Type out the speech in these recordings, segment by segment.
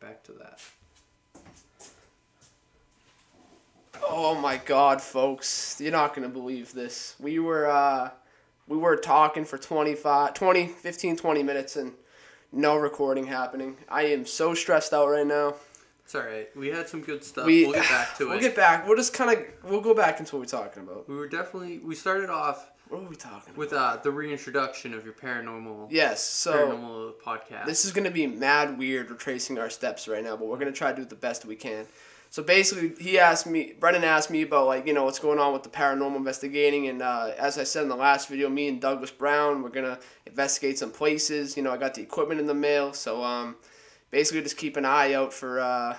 back to that. Oh my God, folks. You're not going to believe this. We were talking for 20 minutes and no recording happening. I am so stressed out right now. It's alright. We had some good stuff. We'll get back to it. We'll get back. We'll go back into what we're talking about. We started off. What were we talking with, about? The reintroduction of your paranormal. Yes, so. Paranormal podcast. This is going to be mad weird retracing our steps right now, but we're going to try to do the best we can. So basically, Brennan asked me about, what's going on with the paranormal investigating. And as I said in the last video, me and Douglas Brown, we're going to investigate some places. I got the equipment in the mail. So basically, just keep an eye out for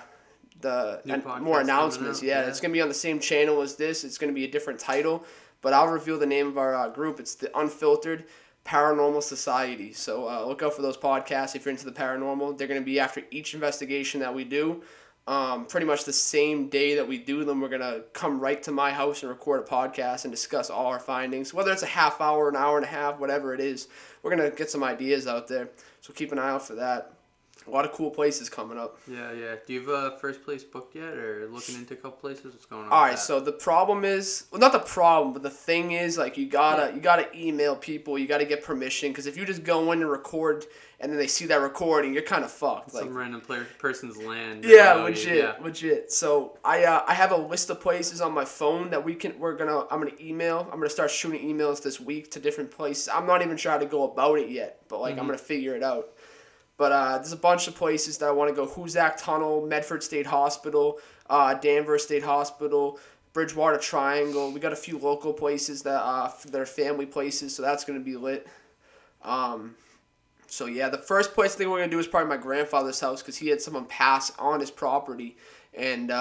more announcements. Yeah, it's going to be on the same channel as this. It's going to be a different title. But I'll reveal the name of our group. It's the Unfiltered Paranormal Society. So look out for those podcasts if you're into the paranormal. They're going to be after each investigation that we do. Pretty much the same day that we do them, we're going to come right to my house and record a podcast and discuss all our findings. Whether it's a half hour, an hour and a half, whatever it is, we're going to get some ideas out there. So keep an eye out for that. A lot of cool places coming up. Yeah. Do you have a first place booked yet, or looking into a couple places? What's going on? All right. So the problem is, well, not the problem, but the thing is, you gotta email people. You gotta get permission, because if you just go in and record, and then they see that recording, you're kind of fucked. Some random person's land. Yeah, legit. So I have a list of places on my phone that I'm gonna email. I'm gonna start shooting emails this week to different places. I'm not even sure how to go about it yet, but I'm gonna figure it out. But there's a bunch of places that I want to go. Hoosac Tunnel, Medford State Hospital, Danvers State Hospital, Bridgewater Triangle. We got a few local places that are family places, so that's going to be lit. So yeah, the first place thing we're going to do is probably my grandfather's house, because he had someone pass on his property, and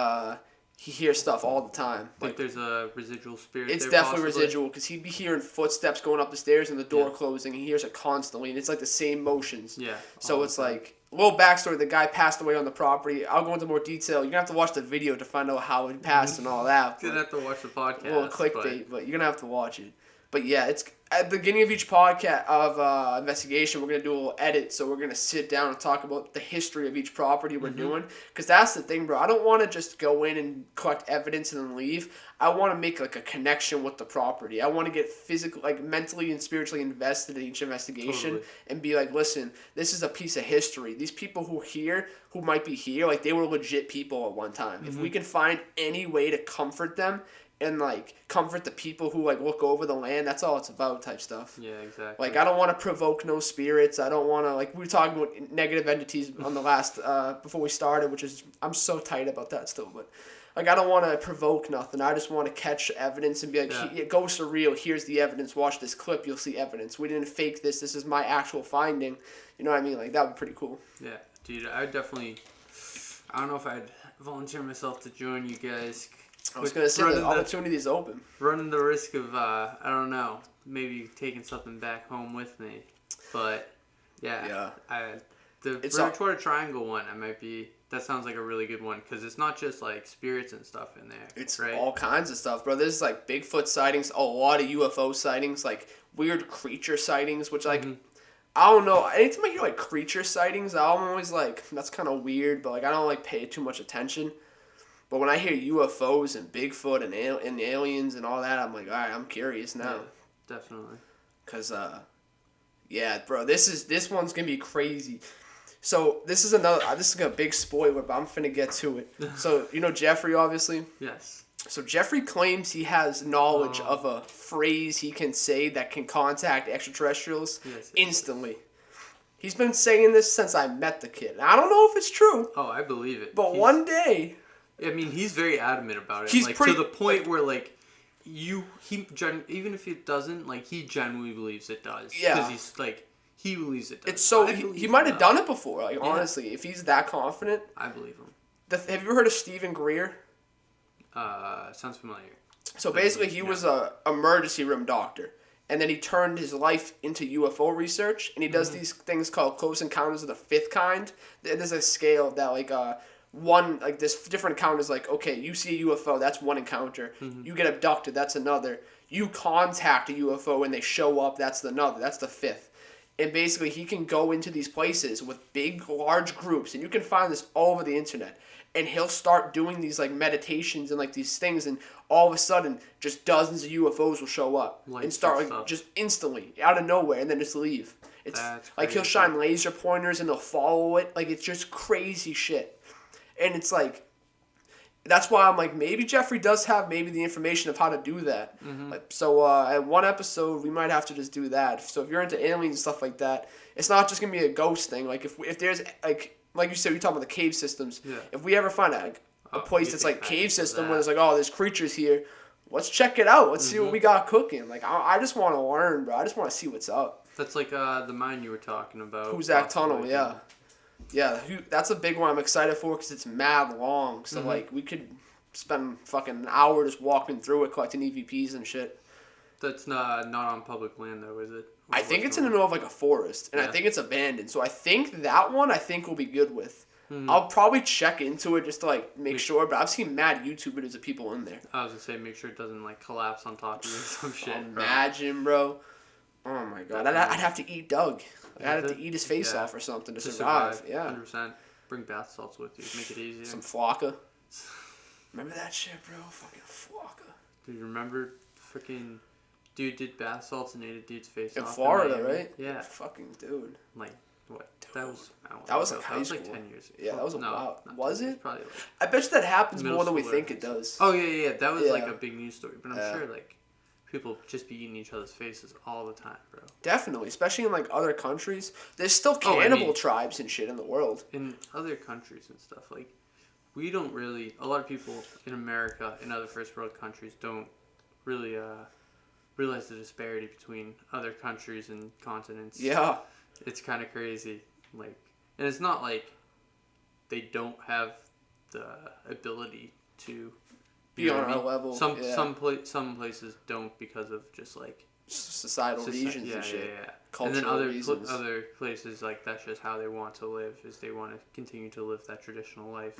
he hears stuff all the time. Think there's a residual spirit It's there, definitely possibly? residual, because he'd be hearing footsteps going up the stairs and the door closing. He hears it constantly, and it's the same motions. Yeah. So it's a little backstory. The guy passed away on the property. I'll go into more detail. You're going to have to watch the video to find out how he passed and all that. You're going to have to watch the podcast. A little clickbait, but you're going to have to watch it. But yeah, it's at the beginning of each podcast of investigation, we're going to do a little edit. So we're going to sit down and talk about the history of each property we're doing. Because that's the thing, bro. I don't want to just go in and collect evidence and then leave. I want to make a connection with the property. I want to get physically, mentally and spiritually invested in each investigation and be listen, this is a piece of history. These people who might be here, they were legit people at one time. If we can find any way to comfort them and comfort the people who look over the land, that's all it's about, type stuff. Yeah, exactly. I don't want to provoke no spirits. I don't want to we were talking about negative entities on the last before we started, which is, I'm so tight about that still, but I don't want to provoke nothing. I just want to catch evidence and be ghosts are real. Here's the evidence. Watch this clip. You'll see evidence. We didn't fake this. This is my actual finding. You know what I mean? That would be pretty cool. Yeah, dude. I don't know if I'd volunteer myself to join you guys. I was going to say the opportunity is open. Running the risk of, I don't know, maybe taking something back home with me. But, yeah. The Bridgewater Triangle one, that sounds like a really good one, because it's not just, spirits and stuff in there. It's all kinds of stuff, bro. There's, Bigfoot sightings, a lot of UFO sightings, weird creature sightings, which, I don't know. Anytime I hear, creature sightings, I'm always that's kind of weird, but, I don't, pay too much attention. But when I hear UFOs and Bigfoot and aliens and all that, I'm all right, I'm curious now. Yeah, definitely. Because, bro, this one's going to be crazy. So, this is a big spoiler, but I'm finna get to it. So, you know Jeffrey, obviously? Yes. So, Jeffrey claims he has knowledge of a phrase he can say that can contact extraterrestrials instantly. He's been saying this since I met the kid. I don't know if it's true. Oh, I believe it. But one day... he's very adamant about it. He's to the point where, even if it doesn't, he genuinely believes it does. Yeah. Because he's, he believes it does. It's so, he might have done it before, honestly. If he's that confident. I believe him. Have you ever heard of Stephen Greer? Sounds familiar. So basically, he was a emergency room doctor. And then he turned his life into UFO research. And he does these things called Close Encounters of the Fifth Kind. There's a scale that, this different account is okay, you see a UFO, that's one encounter. You get abducted, that's another. You contact a UFO and they show up, that's another. That's the fifth. And basically, he can go into these places with big, large groups, and you can find this all over the internet. And he'll start doing these like meditations and like these things, and all of a sudden, just dozens of UFOs will show up and start like just instantly out of nowhere, and then just leave. It's like he'll shine laser pointers and they'll follow it. Like it's just crazy shit, and it's like. That's why I'm like, maybe Jeffrey does have maybe the information of how to do that. Mm-hmm. Like, so at one episode, we might have to just do that. So if you're into aliens and stuff like that, it's not just going to be a ghost thing. Like if there's, like you said, we talking about the cave systems. Yeah. If we ever find a place that's like cave system where there's like, oh, there's creatures here, let's check it out. Let's see what we got cooking. Like, I just want to learn, bro. I just want to see what's up. That's like the mine you were talking about. Huzak Tunnel, yeah. Yeah, that's a big one I'm excited for because it's mad long. So, like, we could spend fucking an hour just walking through it, collecting EVPs and shit. That's not on public land, though, is it? I think it's in the middle of, like, a forest, and I think it's abandoned. So I think that one we'll be good with. Mm-hmm. I'll probably check into it just to, like, make sure, but I've seen mad YouTube videos of people in there. I was going to say, make sure it doesn't, like, collapse on top of you or some shit. Imagine, bro. Oh, my God. I'd have to eat Doug. I'd have to eat his face off or something to survive. Yeah. 100%. Bring bath salts with you. Make it easier. Some Flocka. Remember that shit, bro? Fucking Flocka. Do you remember freaking dude did bath salts and ate a dude's face in off Florida, right? Yeah. Fucking dude. Like, what? Dude. That was like high school. That was like 10 years ago. Yeah, that was a while. Was it? Probably like I bet you that happens more than we think it does. Oh, yeah. That was like a big news story. But I'm sure, like, people just be eating each other's faces all the time, bro. Definitely, especially in like other countries. There's still cannibal tribes and shit in the world. In other countries and stuff, like we don't really. A lot of people in America and other first world countries don't really realize the disparity between other countries and continents. Yeah, it's kind of crazy. Like, and it's not like they don't have the ability to. Be on our level. Some places don't because of just like societal reasons and shit. Yeah. Cultural and then other places like that's just how they want to live is they want to continue to live that traditional life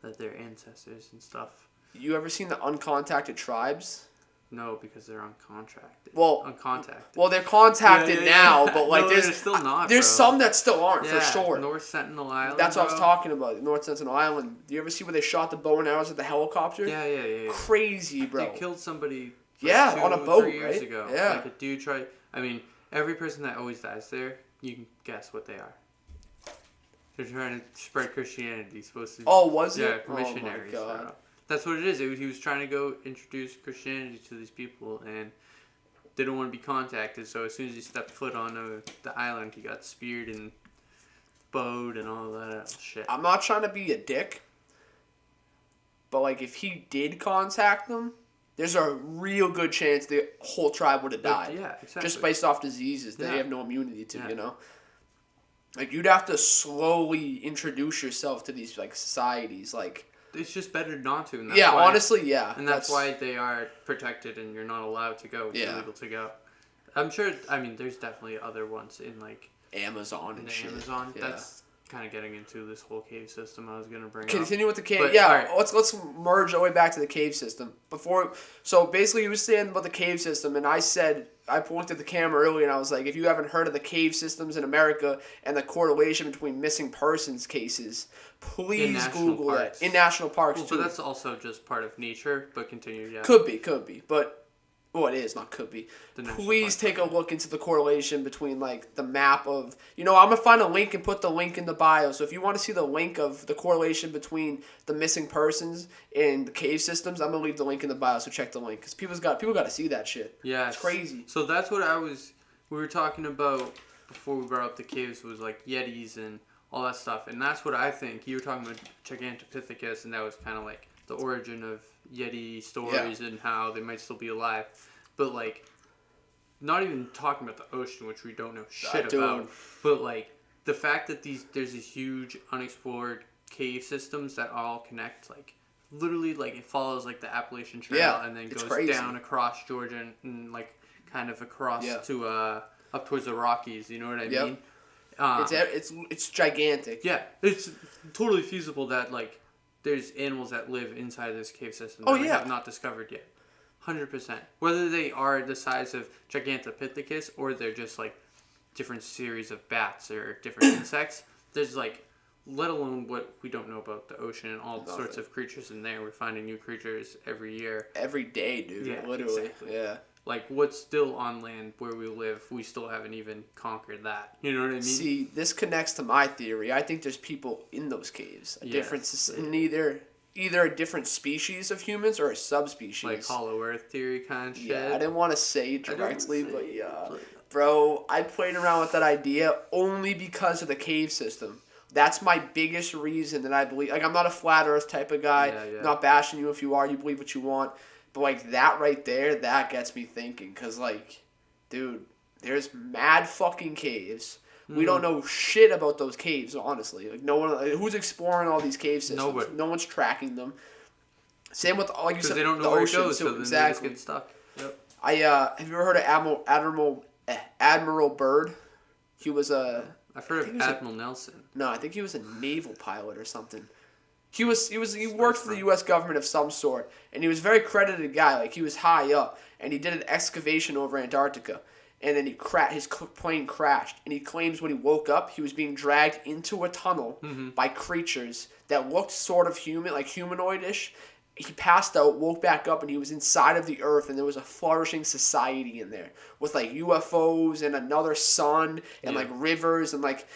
that their ancestors and stuff. You ever seen the uncontacted tribes? No, because they're uncontacted. Uncontacted. Well, they're contacted now, but like they're still not. There's some that still aren't for sure. North Sentinel Island. That's what I was talking about. North Sentinel Island. Do you ever see where they shot the bow and arrows at the helicopter? Yeah. Crazy, bro. They killed somebody. On a boat, 3 years ago. Yeah. Like a dude tried. I mean, every person that always dies there, you can guess what they are. They're trying to spread Christianity. Supposed to. Oh, was it? Yeah, missionaries. Oh my God. That's what it is. He was trying to go introduce Christianity to these people and didn't want to be contacted. So as soon as he stepped foot on the island, he got speared and bowed and all that shit. I'm not trying to be a dick, but like if he did contact them, there's a real good chance the whole tribe would have died. Yeah, exactly. Just based off diseases that they have no immunity to, you know? Like you'd have to slowly introduce yourself to these like societies, like. It's just better not to. And that's why, honestly, yeah. And that's why they are protected and you're not allowed to go. It's illegal to go. I'm sure, there's definitely other ones in, like... Amazon and shit. Amazon. Yeah. That's kind of getting into this whole cave system I was going to bring up. Continue with the cave. But, right. Let's merge our way back to the cave system. So, basically, you were saying about the cave system, and I pointed at the camera earlier, and I was like, if you haven't heard of the cave systems in America and the correlation between missing persons cases... Please Google that. In national parks, too. But that's also just part of nature, but continue, yeah. Could be. But, it is, not could be. Please take a look into the correlation between, like, the map of... I'm going to find a link and put the link in the bio. So if you want to see the link of the correlation between the missing persons and the cave systems, I'm going to leave the link in the bio, so check the link. Because people got to see that shit. Yeah. It's crazy. So that's what we were talking about before we brought up the caves, was, like, Yetis and... all that stuff, and that's what I think. You were talking about Gigantopithecus, and that was kind of like the origin of Yeti stories and how they might still be alive. But, like, not even talking about the ocean, which we don't know shit about, but, like, the fact that there's these huge unexplored cave systems that all connect, like, literally, like, it follows, like, the Appalachian Trail and then goes down across Georgia and, like, kind of across to, up towards the Rockies, you know what I mean? It's gigantic. Yeah, it's totally feasible that like there's animals that live inside this cave system that we have not discovered yet. 100%. Whether they are the size of Gigantopithecus or they're just like different series of bats or different insects. There's like, let alone what we don't know about the ocean and all sorts of creatures in there. We're finding new creatures every year. Every day, dude. Yeah, literally. Exactly. Yeah. Like, what's still on land where we live, we still haven't even conquered that. You know what I mean? See, this connects to my theory. I think there's people in those caves. Either a different species of humans or a subspecies. Like Hollow Earth theory kind of shit. Yeah, I didn't want to say it directly, but yeah. Bro, I played around with that idea only because of the cave system. That's my biggest reason that I believe. Like, I'm not a flat earth type of guy. I'm not bashing you if you are. You believe what you want. But, like, that right there, that gets me thinking. Because, like, dude, there's mad fucking caves. We don't know shit about those caves, honestly. Like, no one, who's exploring all these cave systems? Nobody. No one's tracking them. Same with, like you said, they don't know where it goes, so then exactly. They just get stuck. Yep. Have you ever heard of Admiral Byrd? He was a... I've heard of Admiral Nelson. No, I think he was a naval pilot or something. He worked for the U.S. government of some sort, and he was a very credited guy. Like, he was high up, and he did an excavation over Antarctica, and then his plane crashed, and he claims when he woke up, he was being dragged into a tunnel by creatures that looked sort of human, like humanoid-ish. He passed out, woke back up, and he was inside of the Earth, and there was a flourishing society in there with, like, UFOs and another sun and, like, rivers and, like...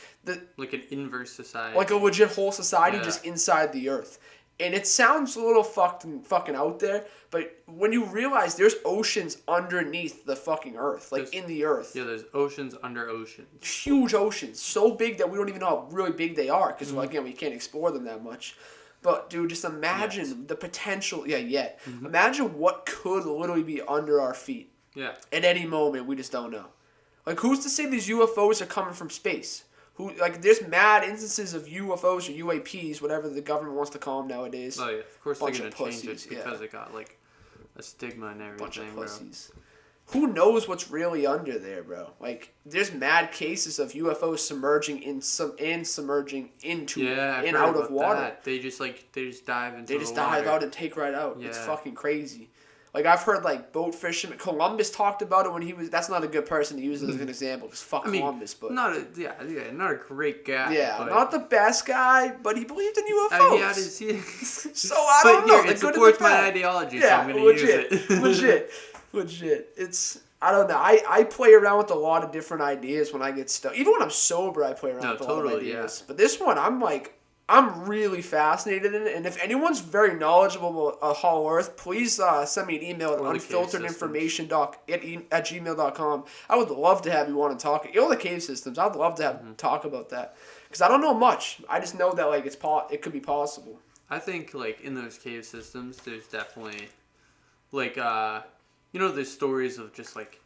like an inverse society. Like a legit whole society just inside the Earth. And it sounds a little fucking out there, but when you realize there's oceans underneath the fucking Earth, like in the Earth. Yeah, there's oceans under oceans. Huge oceans. So big that we don't even know how really big they are because, again, we can't explore them that much. But, dude, just imagine the potential. Imagine what could literally be under our feet. Yeah. At any moment, we just don't know. Like, who's to say these UFOs are coming from space? There's mad instances of UFOs or UAPs, whatever the government wants to call them nowadays. Oh, yeah. Of course they're going to change it because it got, like, a stigma and everything, bunch of pussies. Bro. Who knows what's really under there, bro? Like, there's mad cases of UFOs submerging into and out of water. That. They just dive into. They just dive out and take right out. Yeah. It's fucking crazy. Like, I've heard, like, boat fishermen. Columbus talked about it when he was. That's not a good person to use as an example. Just Columbus, but not a great guy. Yeah, but not the best guy, but he believed in UFOs. So I don't know. It supports my ideology, so I'm going to use it. Legit. It's, I don't know. I play around with a lot of different ideas when I get stuck. Even when I'm sober, I play around with a lot of ideas. Yeah. But this one, I'm really fascinated in it. And if anyone's very knowledgeable about Hollow Earth, please send me an email at unfilteredinformation@gmail.com. I would love to have you on and talk. The cave systems. I'd love to have talk about that. Because I don't know much. I just know that, like, it could be possible. I think, like, in those cave systems, there's definitely, like, there's stories of just, like,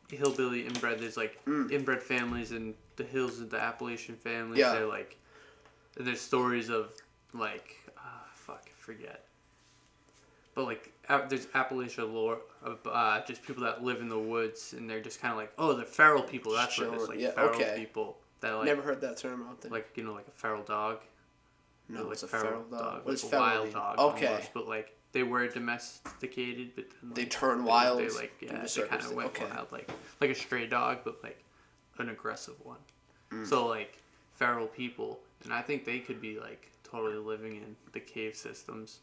hillbilly inbred. There's, like, inbred families in the hills of the Appalachian families. Yeah. They're, like, and there's stories of, like, I forget. But, like, there's Appalachian lore of just people that live in the woods, and they're just kind of like, oh, they're feral people. That's what it is, like, feral people. That, like, never heard that term out there. Like, like a feral dog. No, like it's a feral dog. Like a wild dog. Okay. Almost, but, like, they were domesticated, but then, like, they turn wild. They kind of went wild, like a stray dog, but, like, an aggressive one. So, like, feral people, and I think they could be, like, totally living in the cave systems.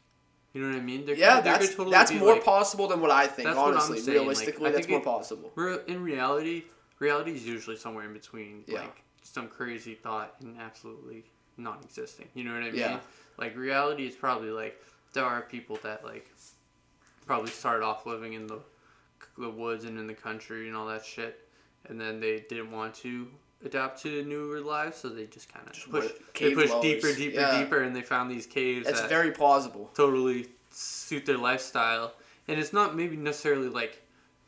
You know what I mean? That's more possible than what I think. Honestly, realistically, like, that's more possible. In reality is usually somewhere in between, like, some crazy thought and absolutely non-existing. You know what I mean? Yeah. Like, reality is probably, like, there are people that, like, probably started off living in the woods and in the country and all that shit, and then they didn't want to adapt to newer lives, so they just kind of pushed deeper, and they found these caves. That's very plausible. Totally suit their lifestyle, and it's not maybe necessarily like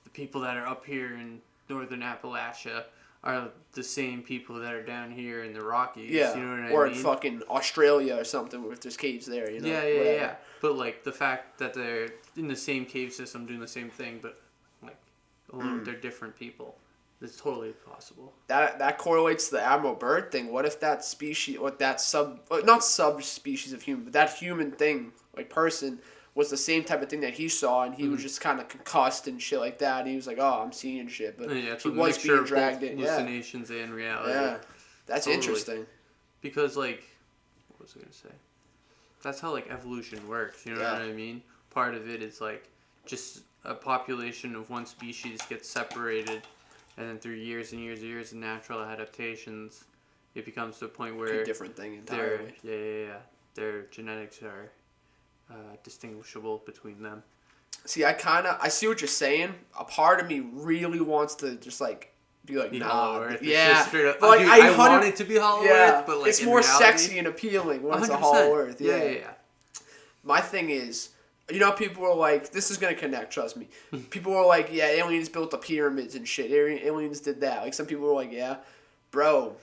the people that are up here in northern Appalachia are the same people that are down here in the Rockies. Yeah, you know what I mean? Or in fucking Australia or something where there's caves there. You know? Yeah. But, like, the fact that they're in the same cave system doing the same thing, but, like, they're different people. It's totally possible. That correlates to the Admiral Byrd thing. What if that species, not subspecies of human, but that human thing, like person, was the same type of thing that he saw, and he was just kind of concussed and shit like that. And he was like, "Oh, I'm seeing shit," but he was being dragged in. Hallucinations and reality. Yeah, that's interesting. Because like, what was I gonna say? That's how like evolution works. You know what I mean? Part of it is like just a population of one species gets separated, and then through years and years and years of natural adaptations, it becomes to a point where a different thing entirely. Their genetics are distinguishable between them. See, I see what you're saying. A part of me really wants to just like be like, nah, Earth. Yeah. Up, but like, dude, I want it to be Hollow Earth, but like it's more reality, sexy and appealing when it's a Hollow Earth. Yeah. My thing is, you know, people were like, this is gonna connect. Trust me. People were like, yeah, aliens built the pyramids and shit. Aliens did that. Like some people were like, yeah, bro.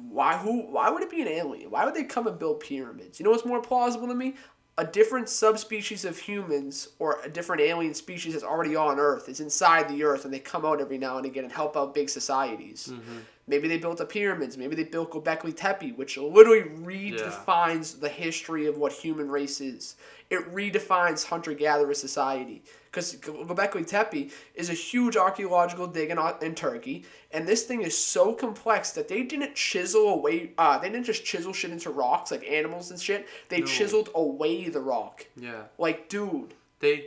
Why would it be an alien? Why would they come and build pyramids? You know what's more plausible to me? A different subspecies of humans or a different alien species that's already on Earth is inside the Earth, and they come out every now and again and help out big societies. Mm-hmm. Maybe they built the pyramids. Maybe they built Göbekli Tepe, which literally redefines the history of what human race is. It redefines hunter-gatherer society. Because Göbekli Tepe is a huge archaeological dig in Turkey, and this thing is so complex that they didn't chisel away. They didn't just chisel shit into rocks like animals and shit. They chiseled away the rock. Yeah. Like, dude,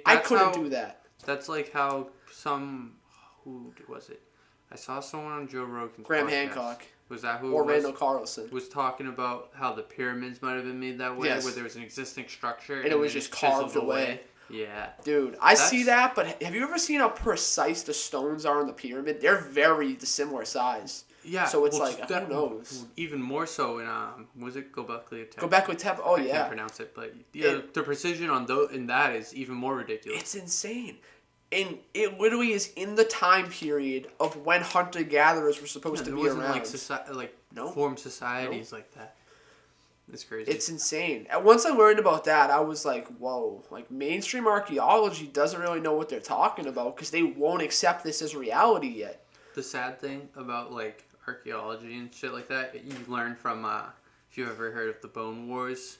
I couldn't do that. That's like how who was it? I saw someone on Joe Rogan's Graham podcast. Hancock. Was that who? Or it was? Randall Carlson was talking about how the pyramids might have been made that way, where there was an existing structure and it was just carved away. Yeah. Dude, I see that, but have you ever seen how precise the stones are in the pyramid? They're very similar size. Yeah. So it's who knows? Even more so in, was it Göbekli Tepe? Göbekli Tepe, I can't pronounce it, but the precision in that is even more ridiculous. It's insane. And it literally is in the time period of when hunter-gatherers were supposed to be around. Formed societies like that. It's crazy. It's insane. And once I learned about that, I was like, whoa. Like, mainstream archaeology doesn't really know what they're talking about because they won't accept this as reality yet. The sad thing about, like, archaeology and shit like that, you learn from, if you've ever heard of the Bone Wars.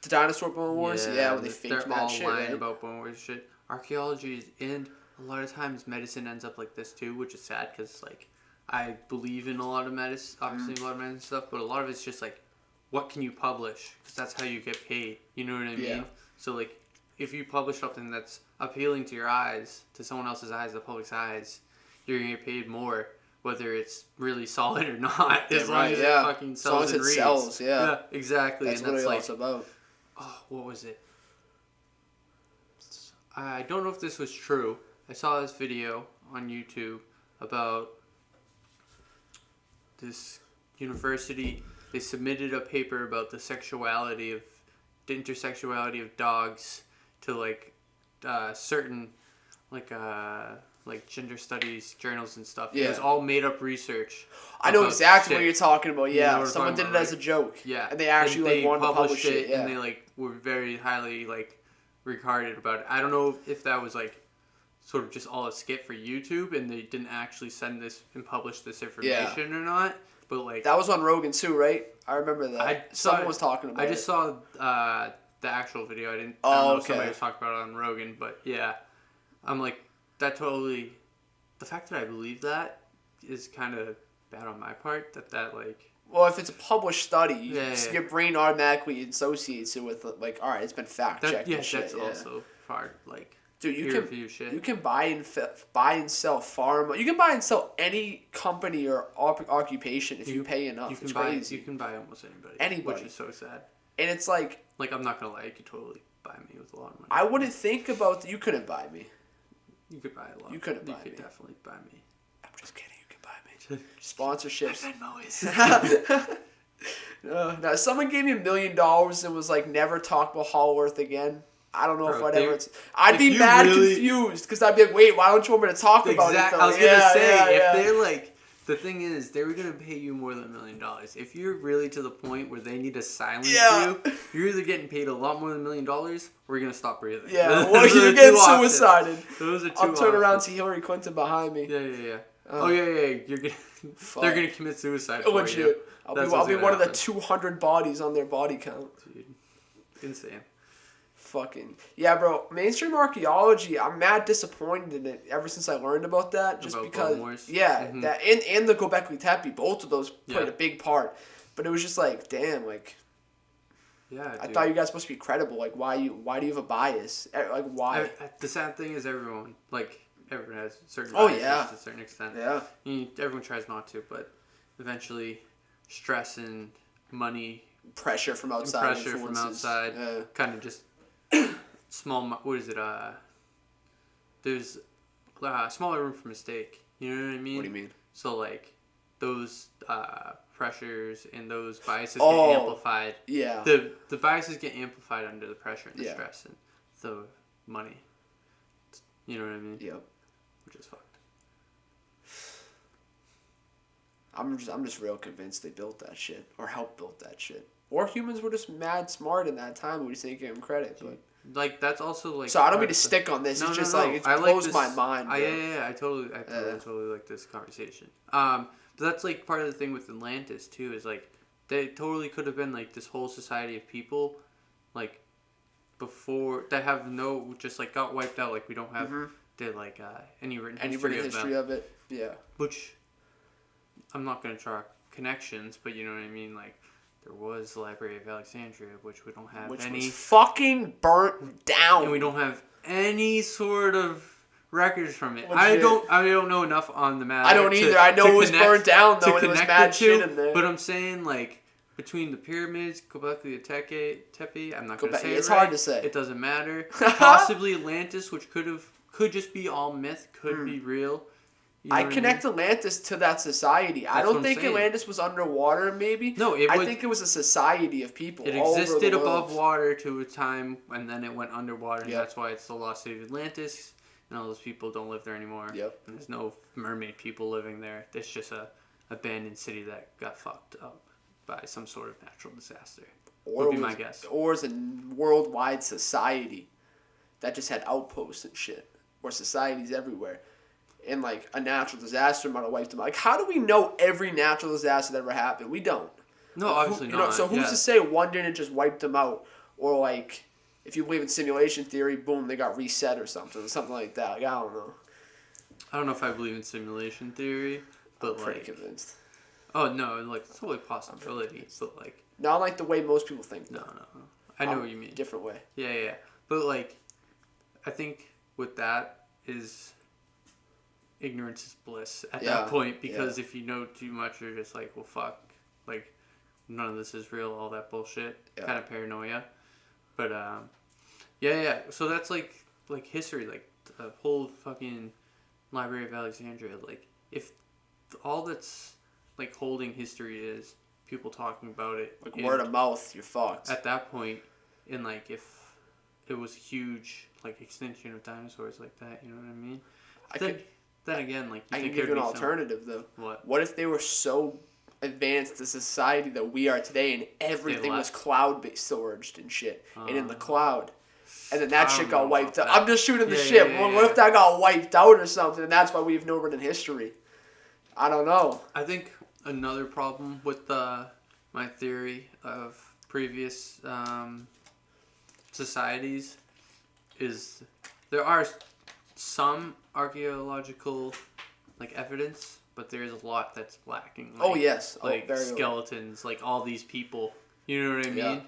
The dinosaur Bone Wars? Yeah, where they faked that shit, They're all lying about Bone Wars shit. Archaeology is, and a lot of times medicine ends up like this too, which is sad because, like, I believe in a lot of medicine, obviously a lot of medicine stuff, but a lot of it's just, like, what can you publish? Because that's how you get paid. You know what I mean? Yeah. So, like, if you publish something that's appealing to your eyes, to someone else's eyes, the public's eyes, you're going to get paid more, whether it's really solid or not. As long as it fucking sells and reads. Sells, yeah. Exactly. That's what it's about. Oh, what was it? I don't know if this was true. I saw this video on YouTube about this university. They submitted a paper about the intersexuality of dogs to like certain like gender studies journals and stuff. Yeah. It was all made up research. I know exactly what you're talking about. Yeah, you know someone did it as a joke. Yeah, and they actually wanted to publish it. And they were very highly regarded about it. I don't know if that was sort of just all a skit for YouTube and they didn't actually send this and publish this information or not. But that was on Rogan too, right? I remember that. Someone was talking about it. I just saw the actual video. I don't know if somebody was talking about it on Rogan, but yeah. I'm like, that totally... The fact that I believe that is kind of bad on my part. Well, if it's a published study, your brain automatically associates it with, alright, it's been fact-checked and shit. That's also part, dude, you can buy and sell pharma. You can buy and sell any company or occupation if you pay enough. It's crazy. You can buy almost anybody. Which is so sad. And it's I'm not going to lie, you could totally buy me with a lot of money. I wouldn't think about you couldn't buy me. You could buy a lot. You couldn't buy me. You could definitely buy me. I'm just kidding. You could buy me. Sponsorships. Now, if someone gave me $1 million and was never talk about Hollow Earth again, I don't know if I'd ever... I'd be mad confused because I'd be like, wait, why don't you want me to talk about it? I was going to say, if they're the thing is, they were going to pay you more than $1 million. If you're really to the point where they need to silence you, you're either getting paid a lot more than $1 million or you're going to stop breathing. Yeah, or you're getting suicided. Those are two I'll turn around and see Hillary Clinton behind me. Yeah. You're gonna, they're going to commit suicide for you. I'll be one of the 200 bodies on their body count. Dude, insane. Fucking yeah, bro. Mainstream archaeology, I'm mad disappointed in it ever since I learned about that. Just about because, that and the Göbekli Tepe, both of those played a big part. But it was just like, damn, like. Yeah, I thought you guys supposed to be credible. Like, why do you have a bias? Like, why? The sad thing is everyone has certain biases to a certain extent. Yeah. Everyone tries not to, but eventually, stress and money, pressure from outside, kind of just small. What is it? There's smaller room for mistake. You know what I mean? What do you mean? So like those pressures and those biases get amplified. Yeah. The biases get amplified under the pressure and the stress and the money. You know what I mean? Yep. Which is fucked. I'm just real convinced they built that shit or helped build that shit. Or humans were just mad smart in that time. We just didn't give them credit, but. Like that's also like. So I don't mean to stick on this. It's just like it blows my mind. I totally like this conversation. But that's like part of the thing with Atlantis too. Is like they totally could have been like this whole society of people, like before that have just like got wiped out. Like we don't have any written history of it. Yeah. Which I'm not gonna draw connections, but you know what I mean, like. There was the Library of Alexandria, which we don't have which any. Was fucking burnt down. And we don't have any sort of records from it. Legit. I don't know enough on the matter. I don't either. I know it was burnt down though, and there was mad shit in there. But I'm saying like between the pyramids, Göbekli Tepe, I'm not gonna say it's right. hard to say. It doesn't matter. Possibly Atlantis, which could just be all myth, could be real. You know I connect Atlantis to that society. I don't think Atlantis was underwater, maybe. No, I think it was a society of people. It existed above water to a time, and then it went underwater, and that's why it's the lost city of Atlantis, and all those people don't live there anymore. Yep. And there's no mermaid people living there. It's just a abandoned city that got fucked up by some sort of natural disaster. Would be my guess. Or it's a worldwide society that just had outposts and shit, or societies everywhere. And like a natural disaster might have wiped them out. Like, how do we know every natural disaster that ever happened? We don't. No, obviously not. So who's to say one didn't just wipe them out, or like if you believe in simulation theory, boom, they got reset or something like that. Like, I don't know. I don't know if I believe in simulation theory, but I'm pretty convinced. Oh no, like it's totally a possibility, but like not like the way most people think. No. I know what you mean. Different way. Yeah. But like, I think with that is. Ignorance is bliss at that point, because if you know too much, you're just like, well, fuck, like, none of this is real, all that bullshit, kind of paranoia. But, so that's like history, like, the whole fucking Library of Alexandria, like, if all that's, like, holding history is people talking about it. Like, word of mouth, you're fucked. At that point, and, like, if it was huge, like, extinction of dinosaurs like that, you know what I mean? Then again, like I can give you an alternative though. What? What if they were so advanced as a society that we are today, and everything was cloud-based storage and shit, and in the cloud, and then that shit got wiped out? I'm just shooting the shit. What if that got wiped out or something, and that's why we have no written history? I don't know. I think another problem with my theory of previous societies is there are some archaeological like evidence, but there's a lot that's lacking. Like, like skeletons, like all these people. You know what I mean? Yeah.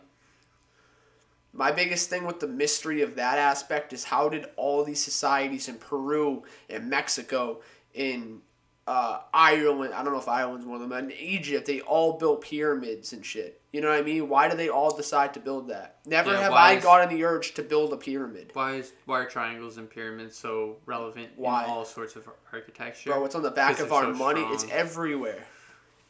My biggest thing with the mystery of that aspect is how did all these societies in Peru, in Mexico, in Ireland, I don't know if Ireland's one of them, in Egypt, they all built pyramids and shit. You know what I mean? Why do they all decide to build that? Never have I gotten the urge to build a pyramid. Why are triangles and pyramids so relevant in all sorts of architecture? Bro, it's on the back of our money. It's everywhere.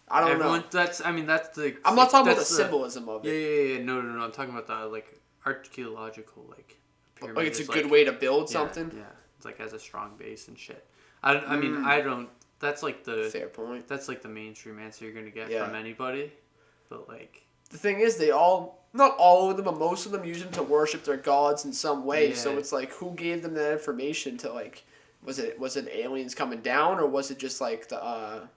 I don't know. That's the... I'm not talking about the symbolism of it. Yeah. No. I'm talking about the, like, archaeological, like, pyramid. Like, it's a good way to build something? Yeah. It's, like, has a strong base and shit. I mean, I don't... That's, like, the... Fair point. That's, like, the mainstream answer you're going to get from anybody. But, like... The thing is, they all, not all of them, but most of them use them to worship their gods in some way. Yeah. So it's like, who gave them that information to, like, was it aliens coming down, or was it just like the,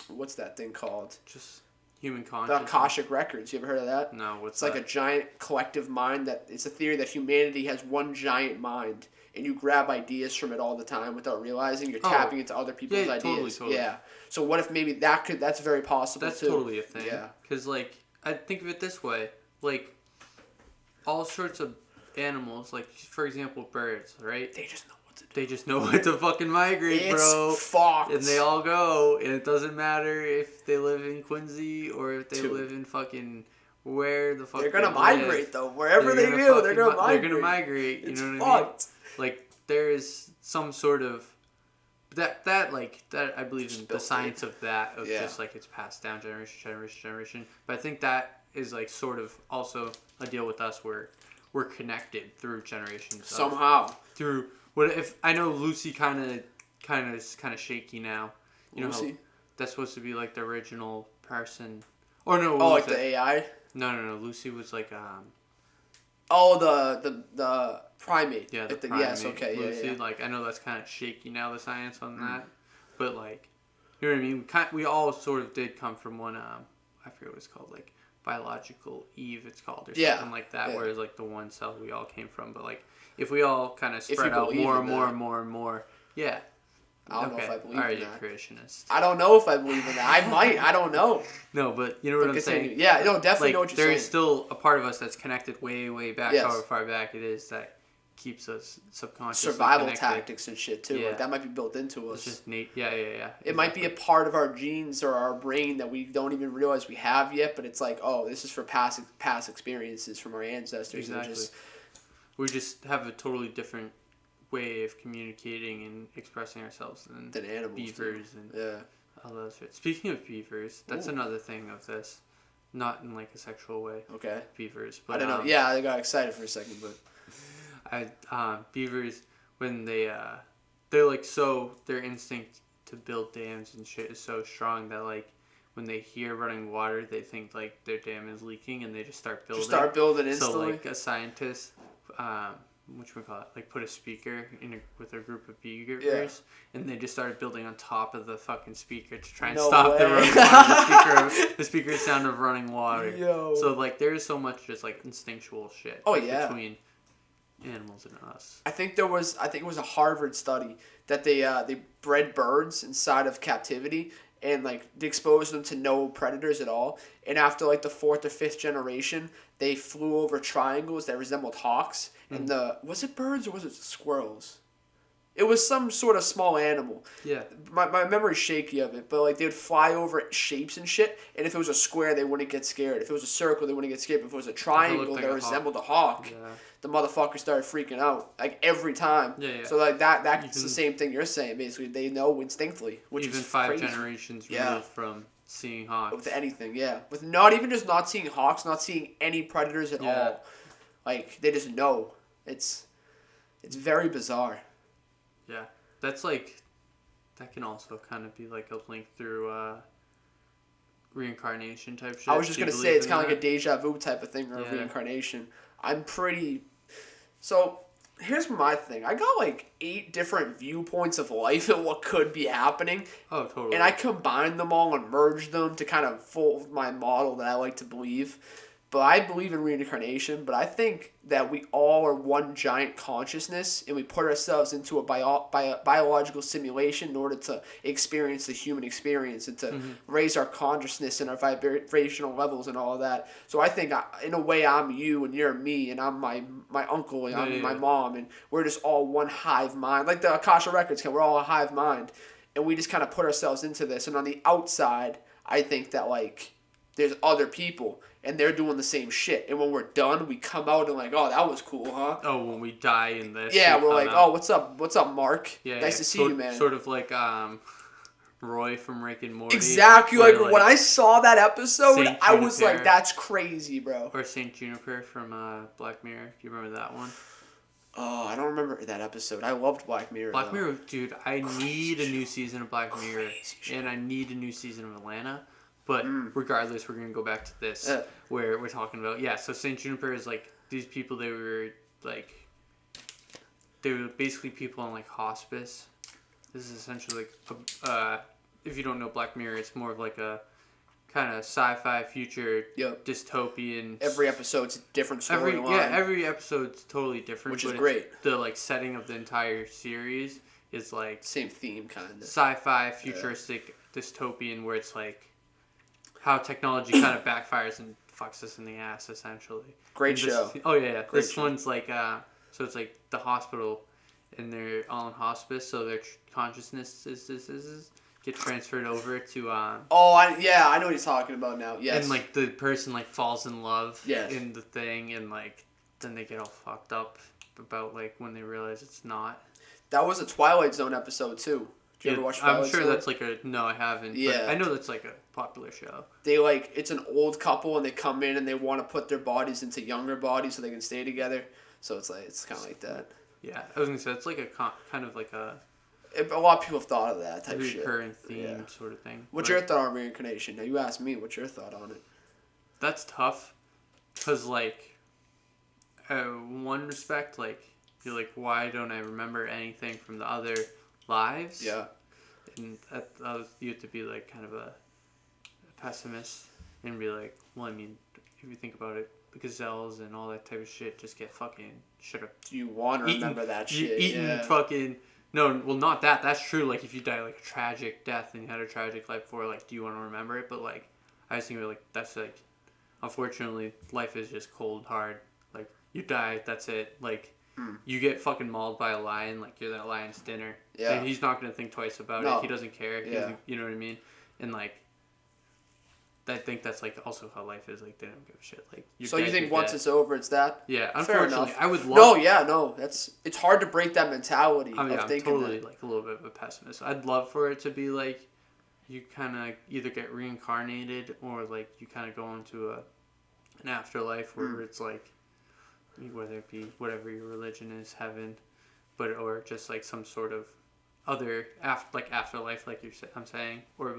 what's that thing called? Just Human consciousness. The Akashic Records. You ever heard of that? No, what's that? It's like a giant collective mind it's a theory that humanity has one giant mind, and you grab ideas from it all the time without realizing you're tapping into other people's ideas. Totally. Yeah. So what if maybe that's very possible too. That's totally a thing. Yeah. Because, like, I think of it this way. Like, all sorts of animals, like, for example, birds, right? They just know. They just know what to fucking migrate, bro. It's fucked. And they all go, and it doesn't matter if they live in Quincy or if they live in fucking where the fuck they're gonna migrate though. Wherever they do, they're gonna migrate. They're gonna migrate. You know what I mean? Like there is some sort of that I believe in the science of that just like it's passed down generation. But I think that is like sort of also a deal with us where we're connected through generations somehow through. What if I know Lucy kind of shaky now? You Lucy? know, that's supposed to be like the original person. Or no? Oh, like the AI? No. Lucy was like Oh, the primate. Yeah, the like primate. Yes, okay, Lucy, yeah. Like I know that's kind of shaky now, the science on that, but like, you know what I mean? We all sort of did come from one. I forget what it's called, like biological Eve. It's called or something like that. Yeah. Whereas like the one cell we all came from, but like. If we all kind of spread out more and more, yeah. I don't know if I believe in that. Are you a creationist? I don't know if I believe in that. I might. I don't know. No, but you know what I'm saying? Yeah, no, definitely like, know what you're saying. There is still a part of us that's connected way back, however far back it is, that keeps us subconsciously survival connected. Tactics and shit, too. Yeah. Like, that might be built into us. It's just Yeah. It might be a part of our genes or our brain that we don't even realize we have yet, but it's like, oh, this is for past experiences from our ancestors. Exactly. We just have a totally different way of communicating and expressing ourselves than animals, beavers and all those shit. Speaking of beavers, that's another thing of this, not in like a sexual way. Okay. Beavers, but I don't know. Yeah, I got excited for a second, but beavers when they're like their instinct to build dams and shit is so strong that like when they hear running water, they think like their dam is leaking and they just start building. Instantly. So like a scientist. Like put a speaker with a group of beavers, and they just started building on top of the fucking speaker to try and stop the running water. The speaker sound of running water. Yo. So like there is so much just like instinctual shit. Between animals and us. I think it was a Harvard study that they bred birds inside of captivity and like they exposed them to no predators at all. And after like the 4th or 5th generation, they flew over triangles that resembled hawks. And was it birds or was it squirrels? It was some sort of small animal. Yeah. My memory's shaky of it, but like they would fly over shapes and shit. And if it was a square, they wouldn't get scared. If it was a circle, they wouldn't get scared. But if it was a triangle that resembled a hawk, the motherfucker started freaking out like every time. Yeah. So like that's the same thing you're saying. Basically, they know instinctively, which even is 5 crazy. Generations removed from seeing hawks. With anything, with not even just not seeing hawks, not seeing any predators at all. Like they just know. It's very bizarre. Yeah, that's like that can also kind of be like a link through reincarnation type shit. I was just gonna say it's kind of like a deja vu type of thing or a reincarnation. So here's my thing. I got like 8 different viewpoints of life and what could be happening. Oh, totally. And I combined them all and merged them to kind of fold my model that I like to believe. But I believe in reincarnation, but I think that we all are one giant consciousness, and we put ourselves into a biological simulation in order to experience the human experience and to raise our consciousness and our vibrational levels and all of that. So I think, in a way, I'm you and you're me, and I'm my uncle and I'm my mom, and we're just all one hive mind. Like the Akasha Records, we're all a hive mind, and we just kind of put ourselves into this. And on the outside, I think that, like, there's other people, and they're doing the same shit. And when we're done, we come out and like, oh, that was cool, huh? Oh, when we die in this. Yeah, we're like, oh, what's up? What's up, Mark? Yeah, nice to see you, man. Sort of like Roy from Rick and Morty. Exactly. Like when I saw that episode, I was like, that's crazy, bro. Or Saint Juniper from Black Mirror. Do you remember that one? Oh, I don't remember that episode. I loved Black Mirror. Black Mirror, dude, I need a new season of Black Mirror. And I need a new season of Atlanta. But regardless, we're going to go back to this, where we're talking about, so St. Juniper is, like, these people, they were basically people on, like, hospice. This is essentially, like, if you don't know Black Mirror, it's more of, like, a kind of sci-fi future dystopian. Every episode's a different storyline. Every episode's totally different, which is great. The like setting of the entire series is like same theme kind of sci-fi futuristic dystopian, where it's like how technology kind of backfires and fucks us in the ass essentially. Great show. Oh yeah. This one's like so it's like the hospital, and they're all in hospice, so their consciousness is get transferred over to I know what he's talking about now. Yes. And like the person like falls in love yes. in the thing, and like then they get all fucked up about like when they realize it's not. That was a Twilight Zone episode too. Did you ever watch Twilight I'm sure Zone? That's like no, I haven't. Yeah. But I know that's like a popular show. They like it's an old couple, and they come in and they want to put their bodies into younger bodies so they can stay together. So it's kind of like that. Yeah, I was gonna say it's like a kind of like a lot of people have thought of that type of shit. Recurring theme sort of thing. What's your thought on reincarnation? Now you asked me. What's your thought on it? That's tough, cause like, one respect, like you're like, why don't I remember anything from the other lives? Yeah. And you have to be like kind of a pessimist and be like, well, I mean, if you think about it, the gazelles and all that type of shit just get fucking should have. Do you want to remember that shit? Eating fucking. No, well, not that. That's true. Like, if you die like a tragic death and you had a tragic life before, like, do you want to remember it? But like, I just think like that's like, unfortunately, life is just cold hard. Like, you die, that's it. Like, you get fucking mauled by a lion. Like, you're that lion's dinner. Yeah. And he's not gonna think twice about it. He doesn't care. Yeah. You know what I mean? And like, I think that's like also how life is. Like, they don't give a shit. Like, so you think once it's over, it's that? Yeah, unfortunately, I would love. No, it's hard to break that mentality. I mean, I'm totally like a little bit of a pessimist. I'd love for it to be like, you kind of either get reincarnated or like you kind of go into an afterlife where it's like, whether it be whatever your religion is, heaven, or just like some sort of other afterlife, like I'm saying, or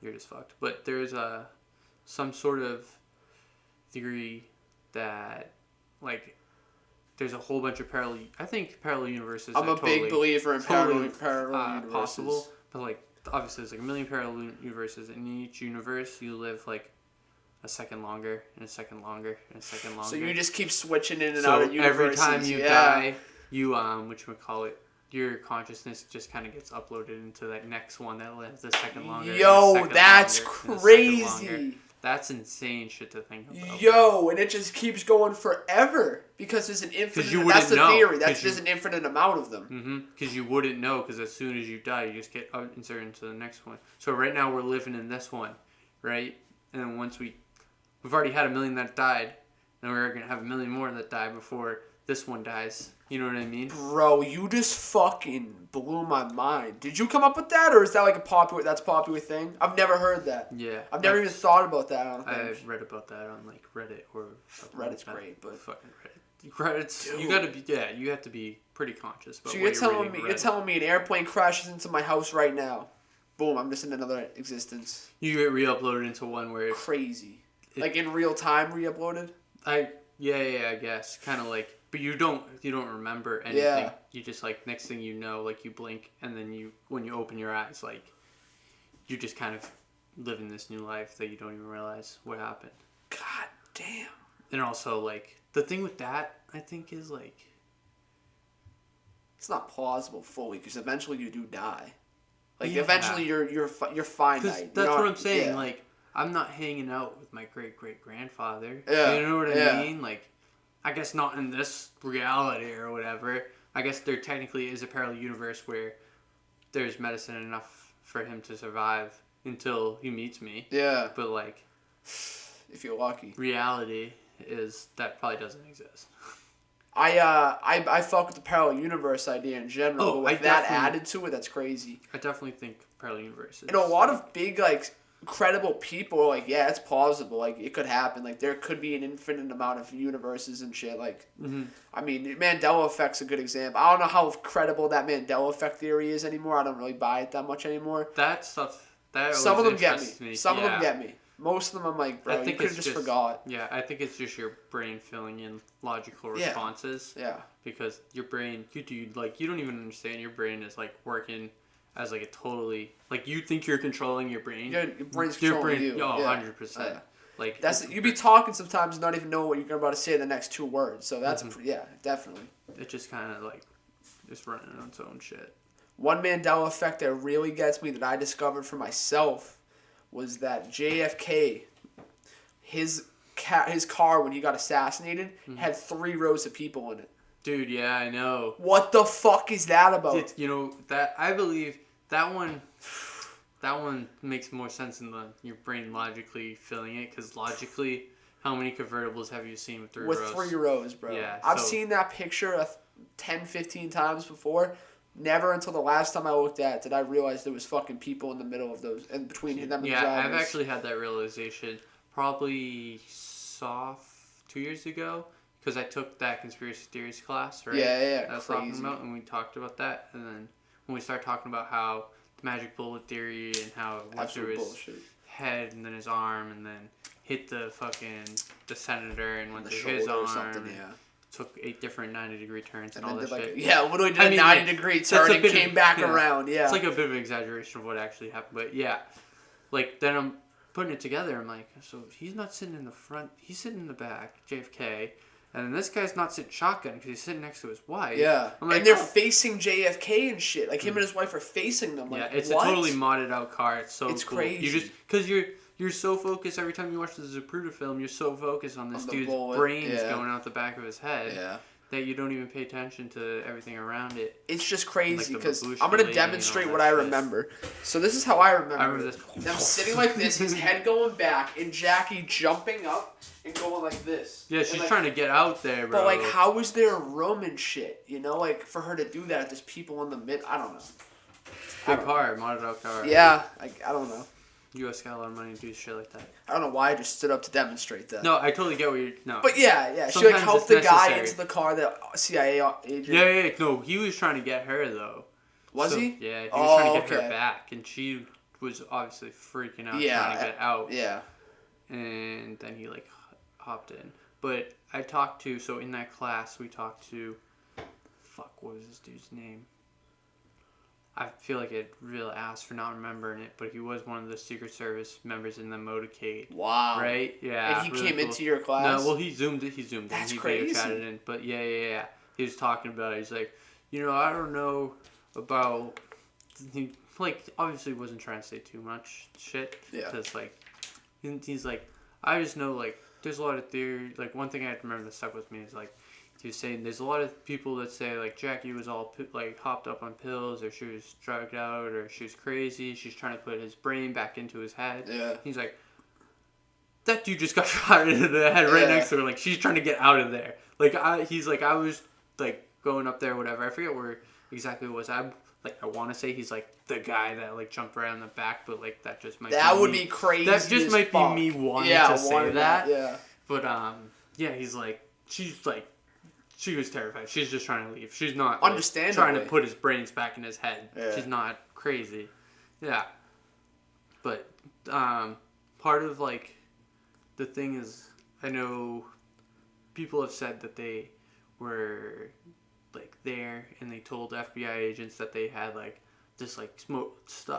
you're just fucked. But there's some sort of theory that like there's a whole bunch of parallel universes. I'm a big believer in parallel universes. Possible, but like obviously there's like a million parallel universes, and in each universe you live like a second longer and a second longer and a second longer. So you just keep switching in and out of universes. Every time you die, you your consciousness just kind of gets uploaded into that next one that lives the second longer. Yo, that's crazy. That's insane shit to think about. Yo, and it just keeps going forever because there's an infinite. That's the theory. There's an infinite amount of them. Mm-hmm. Because you wouldn't know. Because as soon as you die, you just get inserted into the next one. So right now we're living in this one, right? And then once we've already had 1 million that died, and we're gonna have 1 million more that die before this one dies. You know what I mean? Bro, you just fucking blew my mind. Did you come up with that, or is that like a popular thing? I've never heard that. Yeah. I've never even thought about that. I read about that on like Reddit or something. Reddit's like great, but fucking Reddit's you gotta be you have to be pretty conscious about. So you're telling me an airplane crashes into my house right now. Boom, I'm missing another existence. You get re-uploaded into one where it's crazy. Like in real time re-uploaded? I guess. Kind of like, but you don't remember anything. Yeah. You just like next thing you know, like you blink and then when you open your eyes, like you just kind of living this new life that you don't even realize what happened. God damn. And also like the thing with that, I think, is like it's not plausible fully because eventually you do die. Like eventually you're finite. That's what I'm saying. Yeah. Like I'm not hanging out with my great-great-grandfather. Yeah. You know what I mean? Like, I guess not in this reality or whatever. I guess there technically is a parallel universe where there's medicine enough for him to survive until he meets me. Yeah. But like, if you're lucky, reality is that probably doesn't exist. I fuck with the parallel universe idea in general, but with that added to it, that's crazy. I definitely think parallel universes. And a lot of big like credible people are like, yeah, it's plausible. Like it could happen. Like there could be an infinite amount of universes and shit. Like, I mean, Mandela Effect's a good example. I don't know how credible that Mandela Effect theory is anymore. I don't really buy it that much anymore. That stuff. Some of them get me. Some of them get me. Most of them, I'm like, bro, you could have just forgot. Yeah, I think it's just your brain filling in logical responses. Yeah. Because your brain, you don't even understand. Your brain is like working as like a totally like you think you're controlling your brain. Your brain's controlling you. Oh, 100%. Like you be talking sometimes and not even know what you're about to say in the next 2 words. So that's definitely. It just kind of like just running on its own shit. One Mandela effect that really gets me that I discovered for myself was that JFK, his car when he got assassinated had 3 rows of people in it. Dude, yeah, I know. What the fuck is that about? That I believe that one makes more sense in your brain logically filling it, because logically, how many convertibles have you seen with 3 rows? With 3 rows, bro. Yeah, I've seen that picture 10, 15 times before. Never until the last time I looked at it did I realize there was fucking people in the middle of those, and between them and the drivers. Yeah, I've actually had that realization probably 2 years ago, because I took that conspiracy theories class, right? Yeah, that's crazy. Talking about, and we talked about that, and then when we started talking about how the magic bullet theory and how it went through his head and then his arm and then hit the senator and went through his arm. Took 8 different 90-degree turns and all that shit. Literally did a 90-degree turn and came back around. Yeah, it's like a bit of an exaggeration of what actually happened, but yeah, like then I'm putting it together. I'm like, so he's not sitting in the front; he's sitting in the back, JFK, and then this guy's not sitting shotgun because he's sitting next to his wife. Yeah, I'm like, and they're facing JFK and shit. Like him and his wife are facing them. Like, yeah, it's what? a totally modded out car. It's so cool. Crazy. You just because you're so focused every time you watch the Zapruder film, you're so focused on this dude's brains going out the back of his head. Yeah. That you don't even pay attention to everything around it. It's just crazy because I'm going to demonstrate what I remember. So this is how I remember. I remember this. Them sitting like this, his head going back, and Jackie jumping up and going like this. Yeah, she's trying to get out there, bro. But like, how was there room and shit? You know, like for her to do that, there's people in the mid. I don't know. Big car, modded out car. Yeah, I don't know. U.S. got a lot of money to do shit like that. I don't know why I just stood up to demonstrate that. No, I totally get what you're... No. But yeah. She like helped the guy into the car, the CIA agent. Yeah. No, he was trying to get her, though. Was he? Yeah, he was trying to get her back. And she was obviously freaking out trying to get out. Yeah. And then he, like, hopped in. But I talked to... So in that class, we talked to... Fuck, what was this dude's name? I feel like a real ass for not remembering it, but he was one of the Secret Service members in the motorcade. Wow. Right? Yeah. And he really came into your class? No, well, he zoomed in. That's he crazy. He chatted in. But yeah. He was talking about it. He's like, I don't know about... He, like, obviously wasn't trying to say too much shit. Yeah. Because, like, he's like, I just know, like, there's a lot of theory. Like, one thing I remember that stuck with me is, like, he was saying there's a lot of people that say like Jackie was all like hopped up on pills, or she was drugged out, or she was crazy. She's trying to put his brain back into his head. Yeah. He's like, that dude just got shot in the head right next to her. Like she's trying to get out of there. Like he's like I was like going up there, whatever. I forget where exactly it was. I want to say he's like the guy that like jumped right on the back, but like that just might be crazy. That just might be me wanting to say that. Yeah. But he's like she's like. She was terrified. She's just trying to leave. She's not trying to put his brains back in his head. Yeah. She's not crazy. Yeah. But part of like the thing is, I know people have said that they were like there and they told FBI agents that they had like this like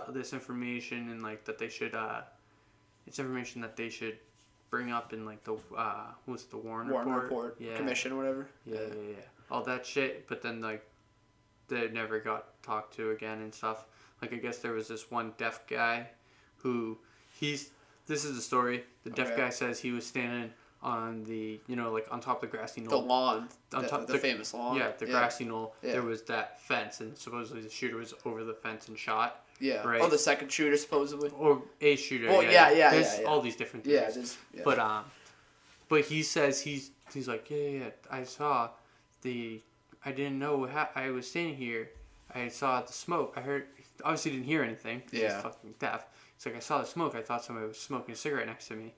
this information, and like that they should it's information that they should bring up in like the what's the Warren report? Yeah. Commission or whatever. Yeah. All that shit, but then like they never got talked to again and stuff. Like I guess there was this one deaf guy who this is the story. The deaf guy says he was standing on the like on top of the grassy knoll. The lawn. The famous lawn. Yeah, the grassy knoll. Yeah. There was that fence, and supposedly the shooter was over the fence and shot. Yeah. Right? Oh, the second shooter supposedly. Or a shooter. Oh yeah. There's all these different things. Yeah. But he says he's like I saw I didn't know I was standing here. I saw the smoke. I heard. Obviously didn't hear anything. He's fucking deaf. It's like I saw the smoke. I thought somebody was smoking a cigarette next to me,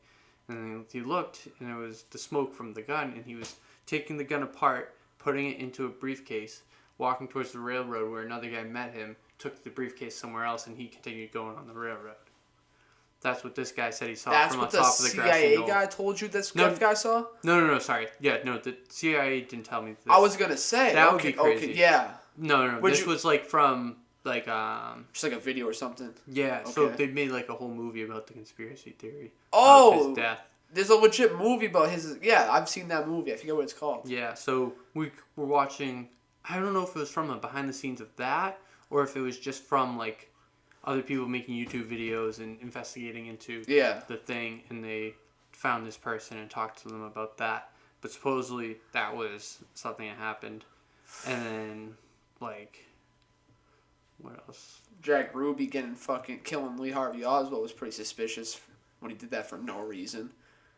and then he looked, and it was the smoke from the gun, and he was taking the gun apart, putting it into a briefcase, walking towards the railroad where another guy met him. Took the briefcase somewhere else, and he continued going on the railroad. That's what this guy said he saw from on top of the grassy knoll. CIA guy told you this guy saw? No, sorry. Yeah, no, the CIA didn't tell me this. I was going to say. That would be crazy. Okay, yeah. No. This was like from like just like a video or something. Yeah, okay. So they made like a whole movie about the conspiracy theory of his death. There's a legit movie about his. Yeah, I've seen that movie. I forget what it's called. Yeah, so we were watching. I don't know if it was from the behind the scenes of that or if it was just from like other people making YouTube videos and investigating into the thing, and they found this person and talked to them about that. But supposedly that was something that happened, and then like what else? Jack Ruby killing Lee Harvey Oswald was pretty suspicious when he did that for no reason.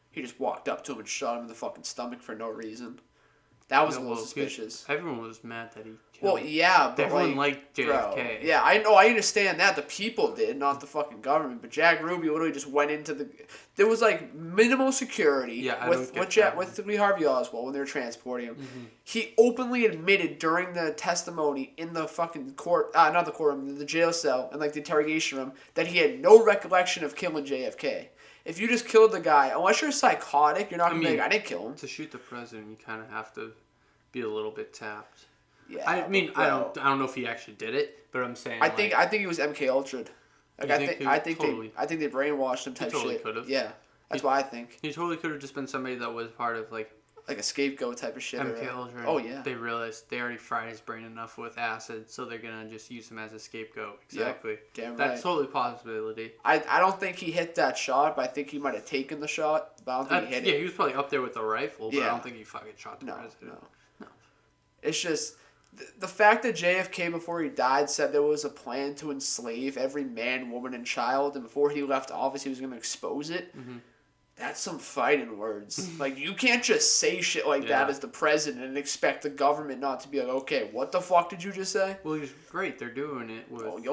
He just walked up to him and shot him in the fucking stomach for no reason. That was a little suspicious. Everyone was mad that he killed. Well, yeah, but everyone liked JFK. Bro, yeah, I know, I understand that. The people did, not the fucking government. But Jack Ruby literally just went into the... There was, like, minimal security with Lee Harvey Oswald when they were transporting him. Mm-hmm. He openly admitted during the testimony in the fucking court... not the courtroom, the jail cell and, like, the interrogation room that he had no recollection of killing JFK. If you just killed the guy, unless you're psychotic, you're not going to be like, I didn't kill him. To shoot the president, you kind of have to be a little bit tapped. Yeah, I mean, I don't know if he actually did it, but I'm saying I think he was MK Ultra'd. Like I think they brainwashed him type shit. Totally could have. Yeah, that's what I think. He totally could have just been somebody that was part of like a scapegoat type of shit. MK Ultra. Oh yeah. They realized they already fried his brain enough with acid, so they're gonna just use him as a scapegoat. Exactly. Yep, damn right. That's totally a possibility. I don't think he hit that shot, but I think he might have taken the shot. But I don't think he hit it. Yeah, he was probably up there with the rifle, but I don't think he fucking shot the president. No. It's just the fact that JFK before he died said there was a plan to enslave every man, woman, and child, and before he left office he was gonna expose it. Mm-hmm. That's some fighting words. Like, you can't just say shit like that as the president and expect the government not to be like, okay, what the fuck did you just say? Well, it's great. They're doing it with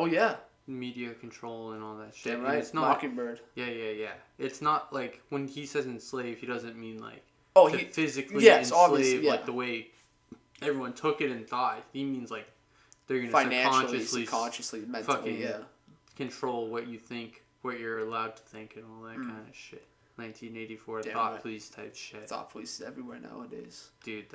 media control and all that shit. Damn right. And it's not, Mockingbird. Yeah. It's not like, when he says enslave, he doesn't mean like he physically enslave, like the way everyone took it and thought. He means like they're going to subconsciously, mentally, control what you think, what you're allowed to think, and all that kind of shit. 1984 thought police type shit. Thought police is everywhere nowadays. Dude,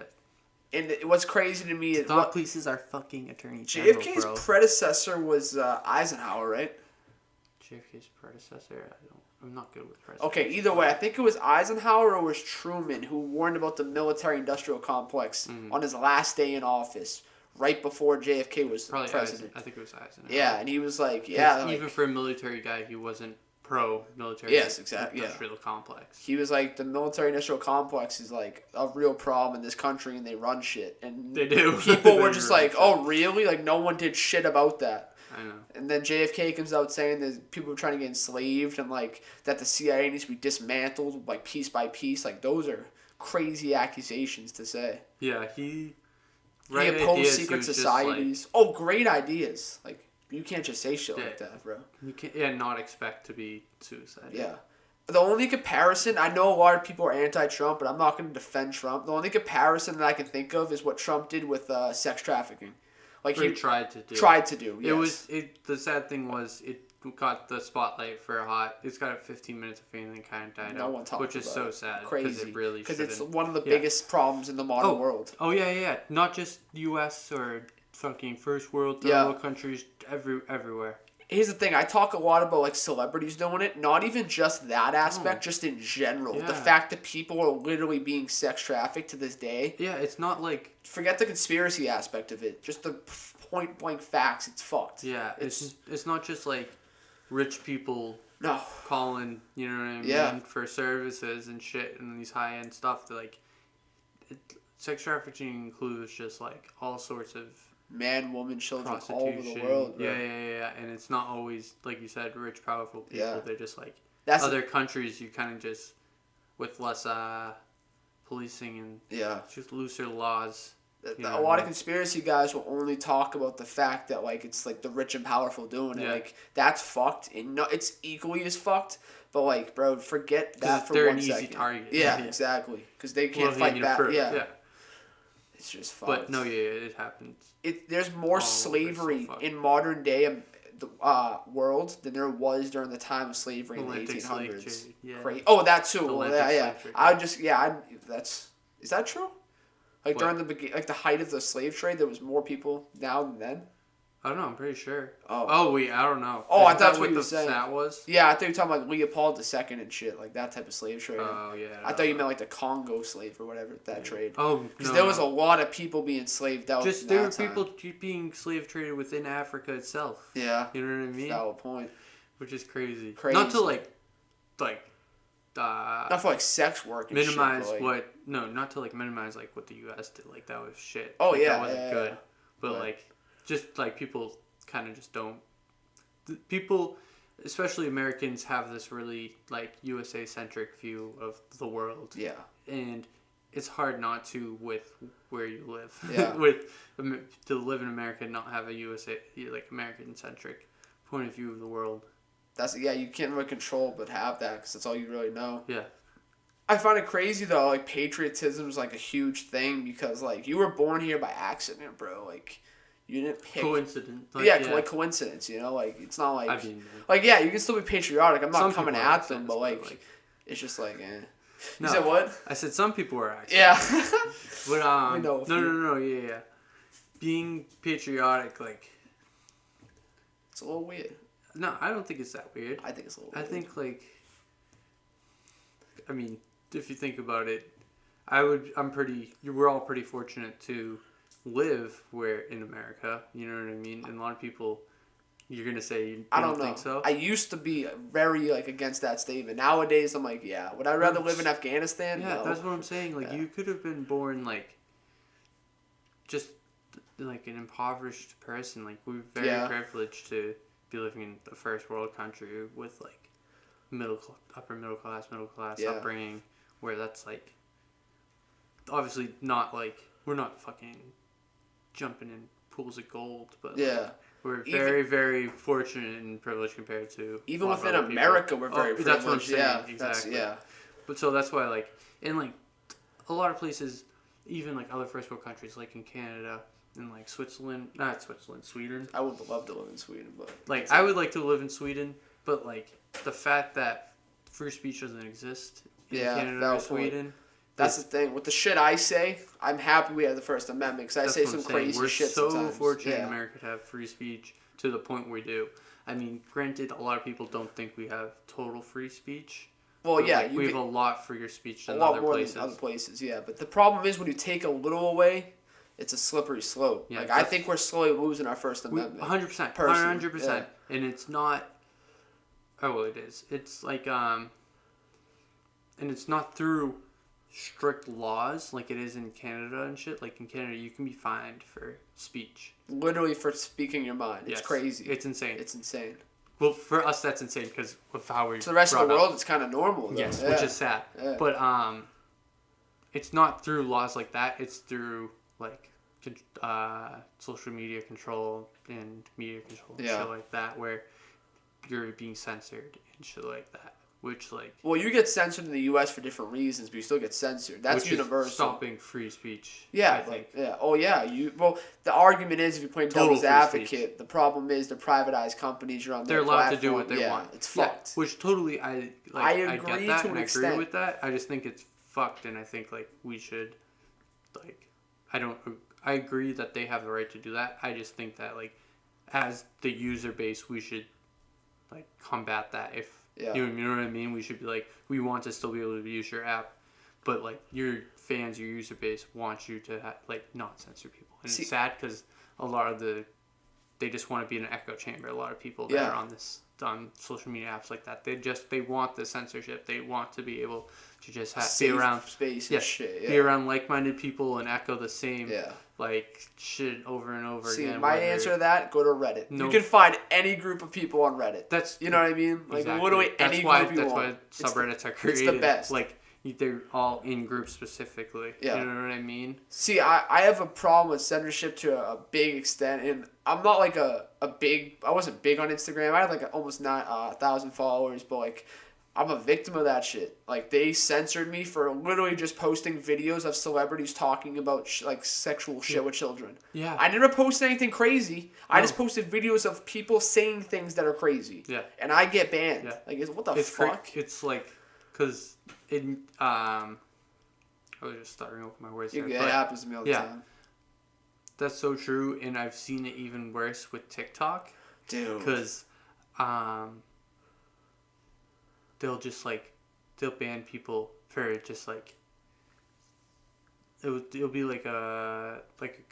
and what's crazy to me is... Thought polices are fucking attorney general, JFK's predecessor was Eisenhower, right? JFK's predecessor? I'm not good with predecessors. Okay, either way, I think it was Eisenhower or it was Truman who warned about the military-industrial complex on his last day in office, right before JFK was president. I think it was Eisenhower. Yeah, and he was like, even for a military guy, he wasn't pro-military industrial complex. He was like, the military industrial complex is like a real problem in this country and they run shit. And they do. People were just like, oh, really? Like, no one did shit about that. I know. And then JFK comes out saying that people are trying to get enslaved and like that the CIA needs to be dismantled like piece by piece. Like, those are crazy accusations to say. Yeah, he opposed secret societies. Like, great ideas. Like, you can't just say shit like that, bro. You can't not expect to be suicidal. Yeah. The only comparison, I know a lot of people are anti-Trump, but I'm not going to defend Trump. The only comparison that I can think of is what Trump did with sex trafficking. Like he tried to do. Yes. The sad thing was it got the spotlight for it's got 15 minutes of fame and then kind of died out. One talks which is so sad. Crazy. Because it's one of the biggest problems in the modern world. Oh, yeah. Not just U.S. or fucking first world, third world countries, everywhere. Here's the thing, I talk a lot about like celebrities doing it, not even just that aspect, just in general. Yeah. The fact that people are literally being sex trafficked to this day. Yeah, it's not like... Forget the conspiracy aspect of it, just the point blank facts, it's fucked. Yeah, it's not just like rich people calling, you know what I mean, for services and shit and these high end stuff. They're like, sex trafficking includes just like all sorts of man, woman, children all over the world. Bro. Yeah. And it's not always, like you said, rich, powerful people. Yeah. They're just like other countries. You kind of just with less policing and just looser laws. A lot of conspiracy guys will only talk about the fact that like it's like the rich and powerful doing it. Like that's fucked. And it's equally as fucked. But like, bro, forget that for 1 second. They're an easy target. Yeah, exactly. Because they can't fight back. Yeah. It's just fucked. But no, it happens. There's more slavery in modern day world than there was during the time of slavery in the 1800s. Oh, that too. Is that true? Like during the height of the slave trade, there was more people now than then. I don't know. I'm pretty sure. Oh wait, I don't know. Oh, I thought that's what you were saying. That was. Yeah, I thought you were talking about like Leopold II and shit, like that type of slave trade. Oh yeah. I thought you meant like the Congo slave or whatever that trade. Oh, because there was a lot of people being slaved out. Just there were people being slave traded within Africa itself. Yeah. You know what I mean? Valid point. Which is crazy. Crazy. Not to like. Not for like sex work and minimize shit, what not to like minimize like what the U.S. did, like that was shit. Oh like, yeah, that wasn't good. Yeah. But like just like people kind of just don't. People, especially Americans, have this really like USA centric view of the world. Yeah. And it's hard not to with where you live. Yeah. To live in America and not have a USA like American centric point of view of the world. You can't really control but have that because that's all you really know. Yeah. I find it crazy though, like patriotism is like a huge thing because like you were born here by accident, bro. Like you didn't pick. Coincidence. Like coincidence, you know? Like it's not like I mean, you can still be patriotic. I'm not coming at them, but like it's just like No, you said what? I said some people are accidents. Yeah. But no, yeah. Being patriotic, like it's a little weird. No, I don't think it's that weird. I think it's a little weird. I think, I mean, if you think about it, we're all pretty fortunate to live in America, you know what I mean? And a lot of people, you're going to say you don't think so? I used to be very, against that statement. Nowadays, I'm like, yeah. Would I rather live in Afghanistan? Yeah, no. That's what I'm saying. You could have been born, just, an impoverished person. We're very privileged to be living in the first world country with upper middle class upbringing, where that's obviously not we're not fucking jumping in pools of gold, but we're very very fortunate and privileged compared to even within America we're very privileged. That's what I'm saying. Yeah, exactly. But so that's why in a lot of places, even other first world countries in Canada. In Sweden. I would love to live in Sweden, but I would like to live in Sweden, but the fact that free speech doesn't exist in Canada or Sweden. That's the thing. With the shit I say, I'm happy we have the First Amendment because I say some crazy shit sometimes. We're so fortunate in America to have free speech to the point we do. I mean, granted, a lot of people don't think we have total free speech. Well, we have a lot freer speech than other places. Than other places, yeah. But the problem is when you take a little away, it's a slippery slope. Yeah, I think we're slowly losing our First Amendment. 100%. 100%. And it's not... Oh, well, it is. It's and it's not through strict laws like it is in Canada and shit. In Canada, you can be fined for speech. Literally for speaking your mind. It's crazy. It's insane. It's insane. Well, for us, that's insane because of how we... To the rest of the world, it's kind of normal, though. Yes, which is sad. Yeah. But it's not through laws like that. It's through... social media control and media control and shit like that, where you're being censored and shit like that. Which well, you get censored in the U.S. for different reasons, but you still get censored. That's universal. Is stopping free speech. Yeah, I think. Yeah. Oh yeah. The argument is if you're playing devil's advocate, the problem is the privatized companies are on their platform. They're allowed to do what they want. It's fucked. Which totally I agree I get that and I agree with that. I just think it's fucked, and I think we should I agree that they have the right to do that. I just think that as the user base, we should combat that. If you know what I mean, we should be we want to still be able to use your app, but your fans, your user base wants you to not censor people. And it's sad because a lot of they just want to be in an echo chamber. A lot of people that are on social media apps like that, they want the censorship. They want to be able to just be around space and shit. Yeah. Be around like-minded people and echo the same shit over and over again. My answer to that: go to Reddit. You can find any group of people on Reddit. You know what I mean? Literally any group you want. That's why subreddits are created. It's the best. They're all in groups specifically. Yeah. You know what I mean? See, I have a problem with censorship to a big extent, and I'm not I wasn't big on Instagram. I had almost 1,000 followers, but I'm a victim of that shit. They censored me for literally just posting videos of celebrities talking about sexual shit with children. Yeah. I never posted anything crazy. I just posted videos of people saying things that are crazy. Yeah. And I get banned. Yeah. What the fuck? It's because I was just starting over my words. It happens to me all the time. that's so true, and I've seen it even worse with TikTok. Dude. Because they'll ban people for just like it'll be like a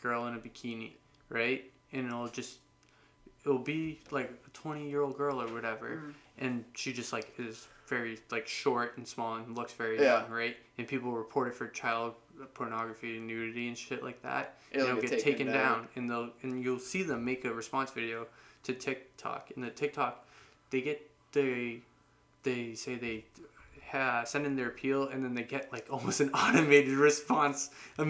girl in a bikini, right? And it'll be like a 20-year-old girl or whatever, and she just like is very like short and small and looks very young, right? And people report it for child pornography and nudity and shit like that. It'll get taken down, and you'll see them make a response video to TikTok. And the TikTok, they say they send in their appeal, and then they get like almost an automated response a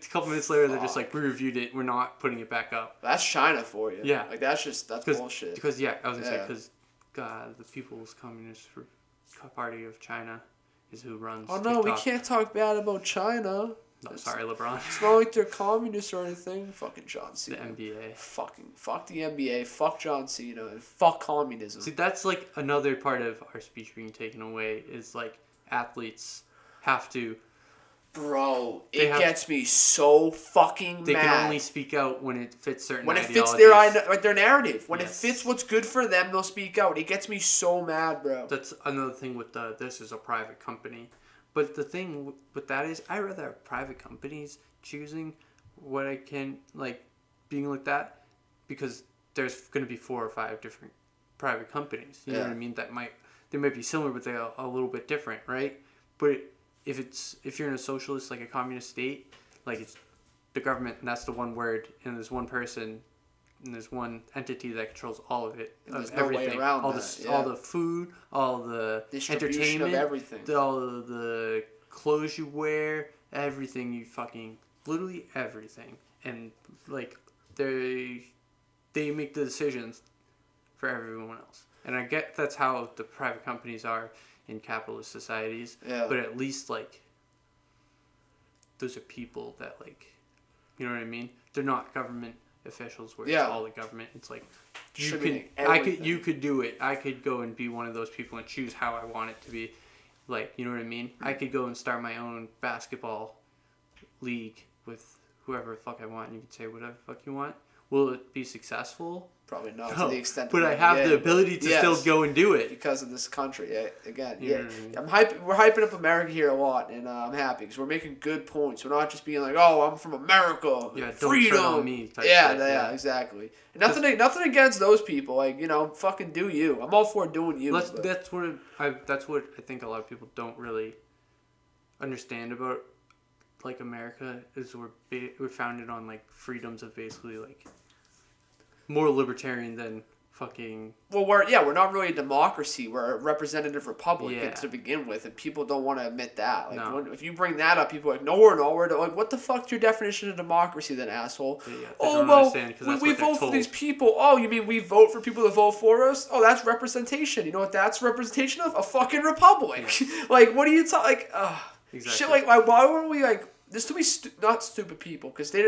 couple minutes later. They're just like, we reviewed it, we're not putting it back up. That's China for you. Yeah, like that's bullshit. Because I was gonna say because the People's Communist Party of China is who runs. Oh no, TikTok. We can't talk bad about China. No, sorry, LeBron. It's not like they're communists or anything. Fucking John Cena. The NBA. Fuck the NBA. Fuck John Cena. And fuck communism. See, that's like another part of our speech being taken away is like athletes have to. Bro, gets me so fucking mad. They can only speak out when it fits certain ideologies. When it fits their narrative. When it fits what's good for them, they'll speak out. It gets me so mad, bro. That's another thing with this is a private company. But the thing with that is, I rather have private companies choosing what I can, like, being like that, because there's going to be 4 or 5 different private companies. You know what I mean? They might be similar, but they're a little bit different, right? But if you're in a socialist, like a communist state, like it's the government, and that's the one word, and there's one person, and there's one entity that controls all of it, of everything, no all the food, all the entertainment, of everything, all the clothes you wear, everything literally everything, and like they make the decisions for everyone else. And I get that's how the private companies are in capitalist societies, but at least like those are people that like, you know what I mean? They're not government officials where it's all the government. It's like you could do it. I could go and be one of those people and choose how I want it to be. Like, you know what I mean? I could go and start my own basketball league with whoever the fuck I want, and you can say whatever the fuck you want. Will it be successful? Probably not to the extent. But I have the ability to still go and do it because of this country. Again, I'm we're hyping up America here a lot, and I'm happy because we're making good points. We're not just being like, "Oh, I'm from America, freedom." Don't on me. Exactly. Nothing against those people. Like, you know, fucking do you. I'm all for doing you. That's what I think a lot of people don't really understand about like America is we're founded on like freedoms of basically like. More libertarian than fucking... Well, we're not really a democracy. We're a representative republic to begin with, and people don't want to admit that. Like, if you bring that up, people are like, no, we're not. We're like, what the fuck's your definition of democracy then, asshole? We vote for these people. Oh, you mean we vote for people to vote for us? Oh, that's representation. You know what that's representation of? A fucking republic. Yeah. Like, what are you talking... Like, exactly. Shit, like, why weren't we, like... There's too many not stupid people, because I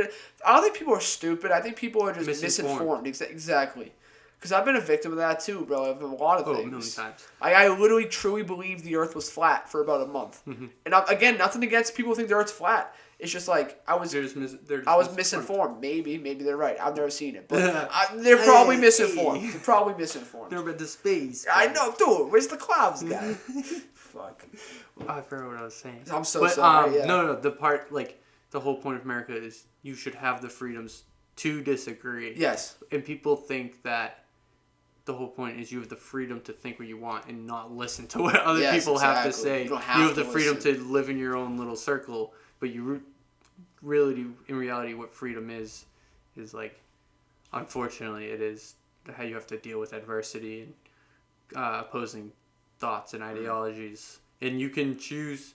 don't think people are stupid. I think people are just misinformed. Exactly. Because I've been a victim of that too, bro. Of a lot of things. A million times. I literally truly believed the Earth was flat for about a month. Mm-hmm. And again, nothing against people who think the Earth's flat. It's just like I was misinformed. Maybe they're right. I've never seen it, but they're probably misinformed. They're probably misinformed. Never been to space. I know, dude. Where's the clouds, guy? Fuck. I forgot what I was saying. I'm so sorry. No. The part, like, the whole point of America is you should have the freedoms to disagree. Yes. And people think that the whole point is you have the freedom to think what you want and not listen to what other people have to say. You have the freedom to live in your own little circle, but you really, in reality, what freedom is like, unfortunately, it is how you have to deal with adversity and opposing thoughts and ideologies. And you can choose,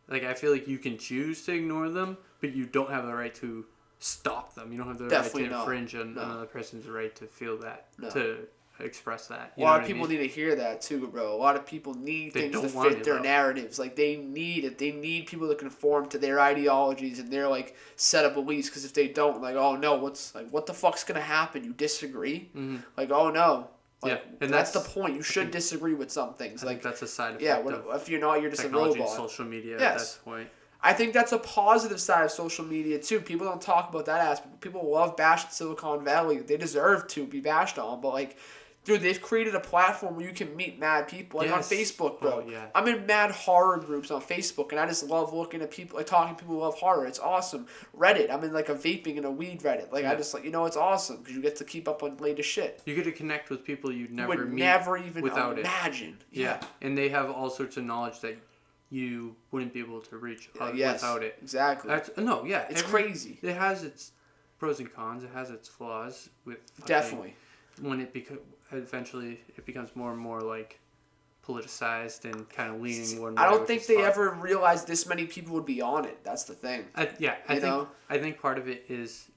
like, I feel like you can choose to ignore them, but you don't have the right to stop them. You don't have the right to infringe on another person's right to feel that, to express that. A lot of people need to hear that too, bro. A lot of people need things to fit their narratives. Like, they need it. They need people to conform to their ideologies and their, like, set of beliefs. Because if they don't, like, oh no, what the fuck's gonna happen? You disagree? Mm-hmm. Like, oh no. Like, and that's the point. You should disagree with some things. I think that's a side effect. Yeah, if you're not, you're just a robot. And social media at that point. I think that's a positive side of social media too. People don't talk about that aspect. People love bashing Silicon Valley. They deserve to be bashed on, but like, dude, they've created a platform where you can meet mad people. Like on Facebook, bro. Oh, yeah. I'm in mad horror groups on Facebook, and I just love looking at people, like talking to people who love horror. It's awesome. Reddit, I'm in like a vaping and a weed Reddit. Like I just like, it's awesome because you get to keep up on latest shit. You get to connect with people you'd never would meet never even without imagine. It. Yeah, and they have all sorts of knowledge that you wouldn't be able to reach without it. Exactly. It's crazy. It has its pros and cons. It has its flaws. Definitely. When eventually it becomes more and more like politicized and kind of leaning one way. I don't think they ever realized this many people would be on it. That's the thing. I think part of it is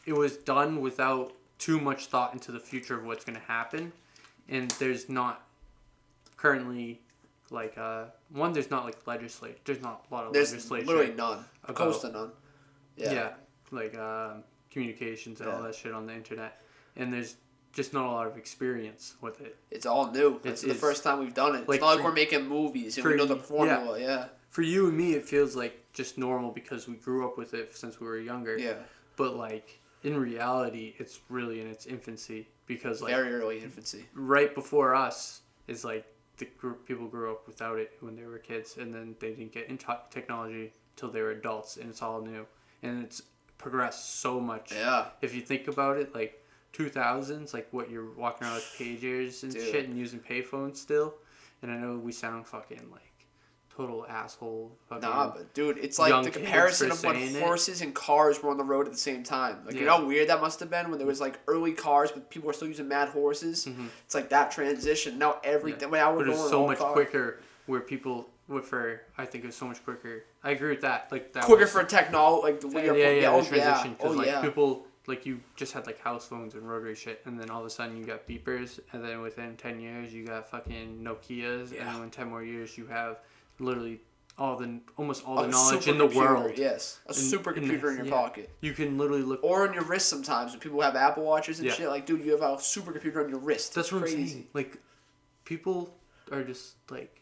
it was done without too much thought into the future of what's going to happen, and there's not currently like there's not like legislation. There's not a lot of legislation. There's literally none. Close to none. Yeah. Like communications and all that shit on the internet, and there's just not a lot of experience with it. It's all new. It's the first time we've done it. It's not like we're making movies and we know the formula. Yeah. For you and me, it feels like just normal because we grew up with it since we were younger. Yeah. But like in reality, it's really in its infancy because like very early infancy. Right before us is like people grew up without it when they were kids, and then they didn't get into technology until they were adults, and it's all new, and it's progressed so much. Yeah. If you think about it, like 2000s, like what you're walking around with pagers and shit and using payphones still, and I know we sound fucking like total asshole. Nah, but dude, it's like the comparison of when horses and cars were on the road at the same time. Like, you know how weird that must have been when there was like early cars, but people were still using mad horses. Mm-hmm. It's like that transition. Now everything. Now we're going so much cars. Quicker. Where people I think it was so much quicker. I agree with that. Like that quicker for technology, like the way the transition. Because people. Like, you just had, like, house phones and rotary shit, and then all of a sudden you got beepers, and then within 10 years you got fucking Nokias, and then in 10 more years you have literally almost all the knowledge in the world. Yes, a supercomputer in your pocket. You can literally look... Or on your wrist sometimes, when people have Apple Watches and shit, like, dude, you have a supercomputer on your wrist. That's what I'm saying. Like, people are just, like...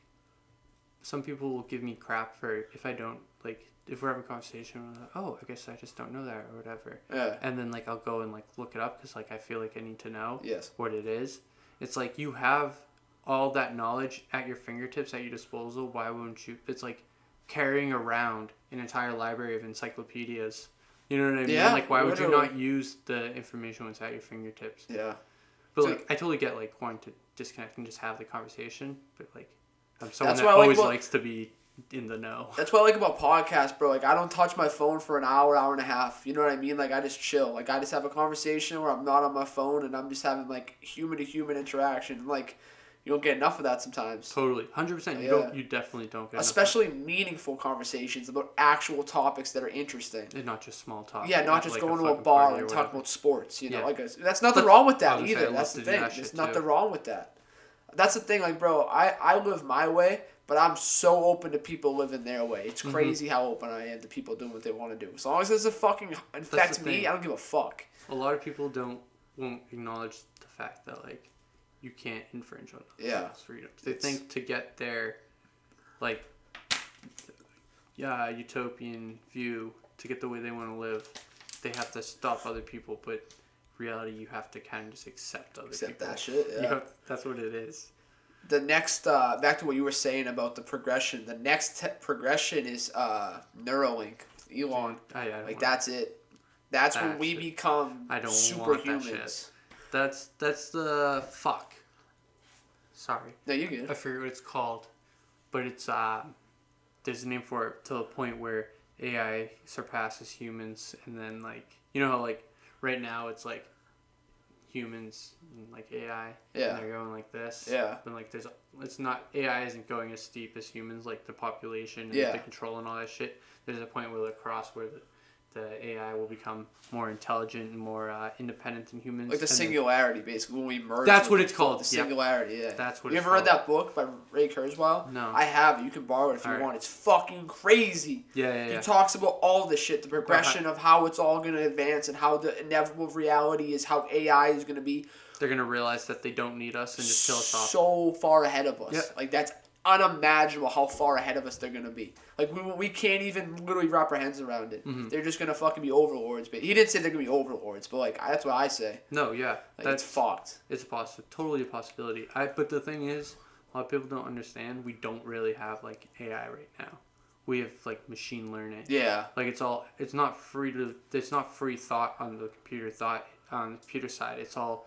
Some people will give me crap for if I don't, like... If we're having a conversation, we're like, oh, I guess I just don't know that or whatever. Yeah. And then, like, I'll go and, like, look it up because, like, I feel like I need to know what it is. It's like you have all that knowledge at your fingertips, at your disposal. Why wouldn't you? It's like carrying around an entire library of encyclopedias. You know what I mean? Yeah, like, why would you not use the information when it's at your fingertips? Yeah. But, like, I totally get, like, wanting to disconnect and just have the conversation. But, like, I'm someone that always likes to be... in the know. That's what I like about podcasts, bro. Like, I don't touch my phone for an hour and a half. You know what I mean? Like, I just chill. Like, I just have a conversation where I'm not on my phone and I'm just having, like, human-to-human interaction. Like, you don't get enough of that sometimes. Totally. 100%. You definitely don't get especially enough. Meaningful conversations about actual topics that are interesting. And not just small talk. Yeah, not just like going to a bar and talking about sports. You know, like that's nothing wrong with that either. That's the thing. There's nothing wrong with that. That's the thing. Like, bro, I live my way. But I'm so open to people living their way. It's crazy how open I am to people doing what they want to do. As long as it doesn't fucking affect me, I don't give a fuck. A lot of people won't acknowledge the fact that, like, you can't infringe on other people's freedoms. They think to get their, like, utopian view, to get the way they want to live, they have to stop other people. But reality, you have to kind of just accept other people. Accept that shit, yeah. That's what it is. The next, back to what you were saying about the progression, the next progression is Neuralink with Elon. Dude, that's it. That's when we become superhumans. That's the fuck. Sorry. No, you're good. I forget what it's called. But it's, there's a name for it to the point where AI surpasses humans. And then, like, you know how, like, right now it's, like, humans and like AI, and they're going like this. Yeah. And like it's not, AI isn't going as steep as humans, like the population and the control and all that shit. There's a point where the AI will become more intelligent and more independent than humans. Like the Singularity, basically, when we merge. That's what it's called. The Singularity, That's what you ever read that book by Ray Kurzweil? No. I have. You can borrow it if you want. It's fucking crazy. Yeah. He talks about all this shit, the progression of how it's all going to advance and how the inevitable reality is how AI is going to be. They're going to realize that they don't need us and just kill us off. So far ahead of us. Yep. Like, that's unimaginable how far ahead of us they're gonna be. Like we can't even literally wrap our hands around it. Mm-hmm. They're just gonna fucking be overlords. But he didn't say they're gonna be overlords, but like that's what I say. No, yeah, like, that's fucked. It's totally a possibility. But the thing is, a lot of people don't understand. We don't really have like AI right now. We have like machine learning. Yeah. Like it's not free thought on the computer side. It's all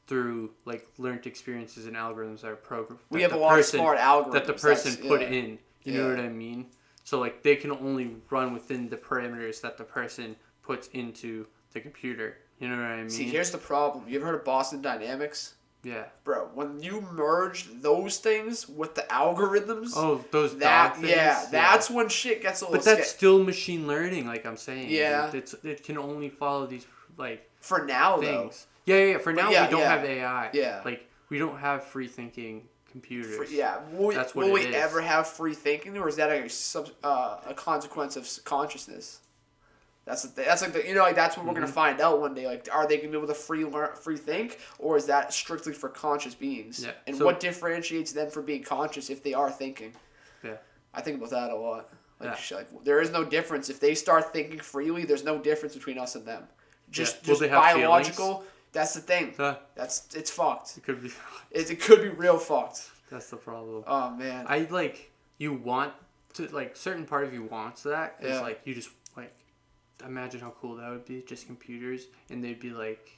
through like learned experiences and algorithms that are programmed. We have a lot of smart algorithms that the person put in. You know what I mean? So like they can only run within the parameters that the person puts into the computer. You know what I mean? See, here's the problem. You ever heard of Boston Dynamics? Yeah. Bro, when you merge those things with the algorithms... Oh, those dog things? Yeah, that's when shit gets a little But that's still machine learning, like I'm saying. Yeah. It can only follow these, like... For now, things. Though. Yeah. For now, we don't have AI. Yeah. Like, we don't have free-thinking computers. Will we ever have free thinking, or is that a consequence of consciousness? That's like that's what we're gonna find out one day. Like, are they gonna be able to free think, or is that strictly for conscious beings? Yeah. And what differentiates them from being conscious if they are thinking? Yeah. I think about that a lot. Like there is no difference if they start thinking freely. There's no difference between us and them. Just biological. Feelings? That's the thing. It's fucked. It could be. It could be real fucked. That's the problem. Oh man. You want to certain part of you wants that. It's like you just imagine how cool that would be. Just computers, and they'd be like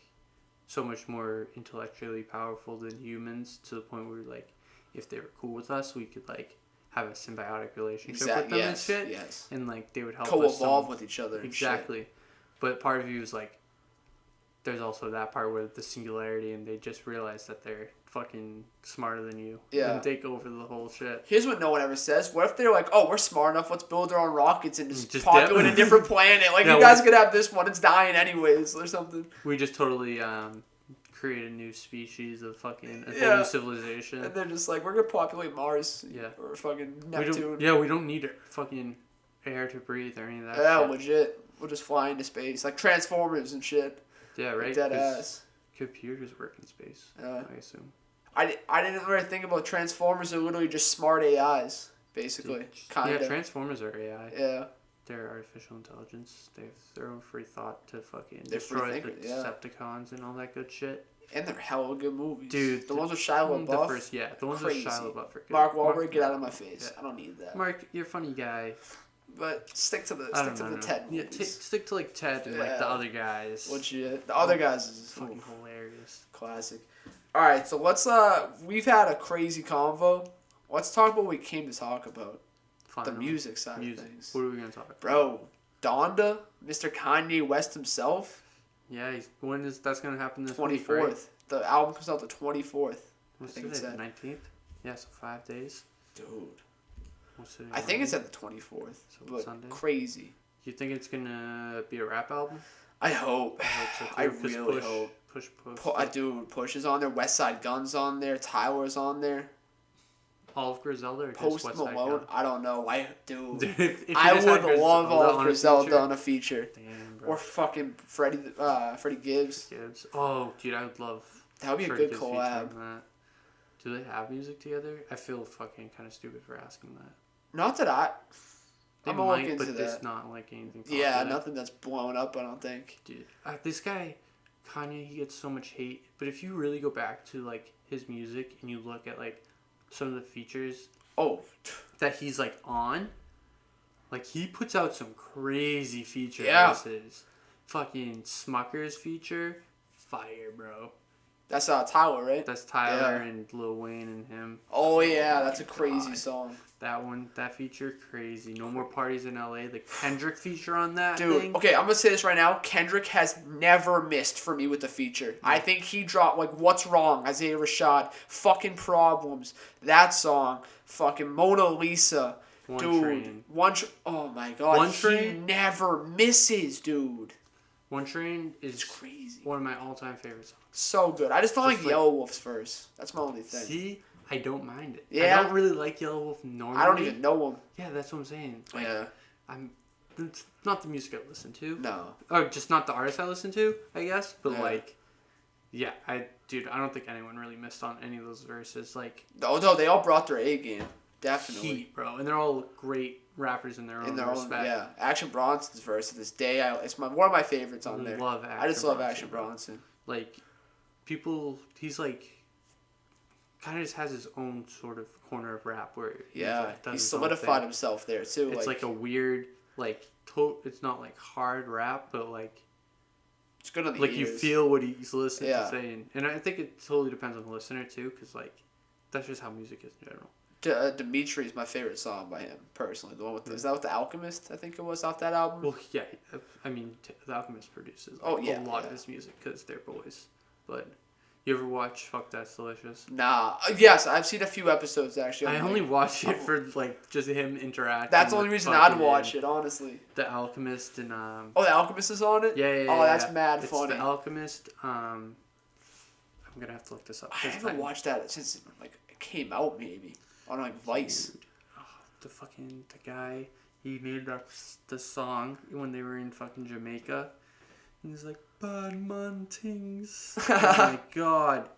so much more intellectually powerful than humans, to the point where like if they were cool with us, we could like have a symbiotic relationship with them and shit. Yes. And like they would help co-evolve with each other. Exactly. Shit. But part of you is like, there's also that part where the singularity, and they just realize that they're fucking smarter than you. Yeah. And take over the whole shit. Here's what no one ever says. What if they're like, oh, we're smart enough, let's build our own rockets and just populate a different planet. Like, you guys could have this one, it's dying anyways, or something. We just totally create a new species of fucking whole new civilization. And they're just like, we're going to populate Mars. Yeah. Or fucking Neptune. We don't need fucking air to breathe or any of that shit. Legit. We'll just fly into space. Like Transformers and shit. Yeah, right? Like dead ass. Computers work in space, I assume. I didn't really think about Transformers. They're literally just smart AIs, basically. Kinda. Yeah, Transformers are AI. Yeah. They're artificial intelligence. They have their own free thought to fucking destroy the Decepticons and all that good shit. And they're hella good movies. Dude. The ones with Shia LaBeouf. The ones with Shia LaBeouf are good. Mark Wahlberg, get out of my face. Yeah. I don't need that. Mark, you're a funny guy. But stick to the Ted movies. Yeah, stick to like Ted and like the other guys. Legit. The other guys is fucking hilarious. Classic. Alright, so let's we've had a crazy convo. Let's talk about what we came to talk about. The music side of things. What are we gonna talk about? Bro, Donda, Mr. Kanye West himself. Yeah, when is that's gonna happen this 24th. Week, right? The album comes out the 24th. What's today? 19th? Yeah, so 5 days. Dude. I think it's at the 24th. So but Sunday? Crazy. You think it's gonna be a rap album? I hope. I really hope. Push is on there. West Side Gun's on there. Tyler's on there. All of Griselda or Post just Malone? I don't know. I would love all of Griselda on a feature. Damn, bro. Or fucking Freddie Gibbs. Oh, dude, I would love. That would be a good collab. Do they have music together? I feel fucking kind of stupid for asking that. Not that I'm gonna look into that. It's not like anything. Yeah, nothing that's blown up. I don't think. Dude, this guy, Kanye, he gets so much hate. But if you really go back to like his music and you look at like some of the features, that he's like on, like he puts out some crazy features. Yeah. Fucking Smucker's feature, fire, bro. That's Tyler, right? That's Tyler and Lil Wayne and him. Oh yeah, that's a crazy song. That feature, crazy. No More Parties in LA. The Kendrick feature on that thing. Okay, I'm gonna say this right now. Kendrick has never missed for me with the feature. Yeah. I think he dropped like What's Wrong, Isaiah Rashad, fucking Problems, that song, fucking Mona Lisa. Oh my god. One Train? He never misses, dude. One Train is crazy. One of my all-time favorite songs. So good. I just don't like Yellow Wolf's verse. That's my only thing. See? I don't mind it. Yeah. I don't really like Yellow Wolf normally. I don't even know him. Yeah, that's what I'm saying. Like, yeah. It's not the music I listen to. No. Or just not the artist I listen to, I guess. But I don't think anyone really missed on any of those verses. Like. No, they all brought their A game. Definitely. heat, bro. And they're all great rappers in their own respect. Yeah. Action Bronson's verse to this day, it's one of my favorites on there. I just love Action Bronson. Like, he's like, kind of just has his own sort of corner of rap where he solidified himself there too. It's like a weird, like, it's not like hard rap, but like, it's good on the like ears. You feel what he's listening to saying, and I think it totally depends on the listener too, because like that's just how music is in general. Dimitri is my favorite song by him personally. The one with is that with the Alchemist? I think it was off that album. Well, yeah, I mean the Alchemist produces a lot of his music because they're boys. But you ever watch Fuck That's Delicious? Nah. Yes, I've seen a few episodes actually. I only watched it for like just him interacting. That's the only reason I'd watch it, honestly. The Alchemist and Oh, the Alchemist is on it? Yeah. Oh, that's mad funny. It's the Alchemist. I'm gonna have to look this up. I haven't watched that since like it came out maybe on like Vice. Dude. Oh, the guy, he made the song when they were in fucking Jamaica. And he's like, bad man things. Oh my god.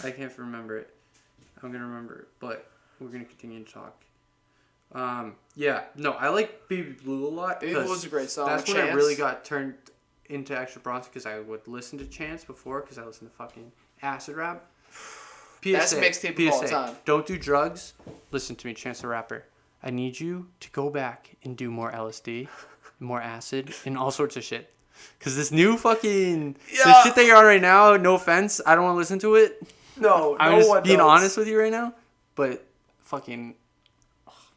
I can't remember it. I'm going to remember it, but we're going to continue to talk. I like Baby Blue a lot. Baby Blue is a great song. That's when I really got turned into Action Bronson, because I would listen to Chance before, because I listened to fucking acid rap. PSA, that's mixtape of all time. Don't do drugs. Listen to me, Chance the Rapper. I need you to go back and do more LSD, more acid, and all sorts of shit. Because this new fucking... The shit that you're on right now, no offense, I don't want to listen to it. No, I'm just being honest with you right now. But fucking...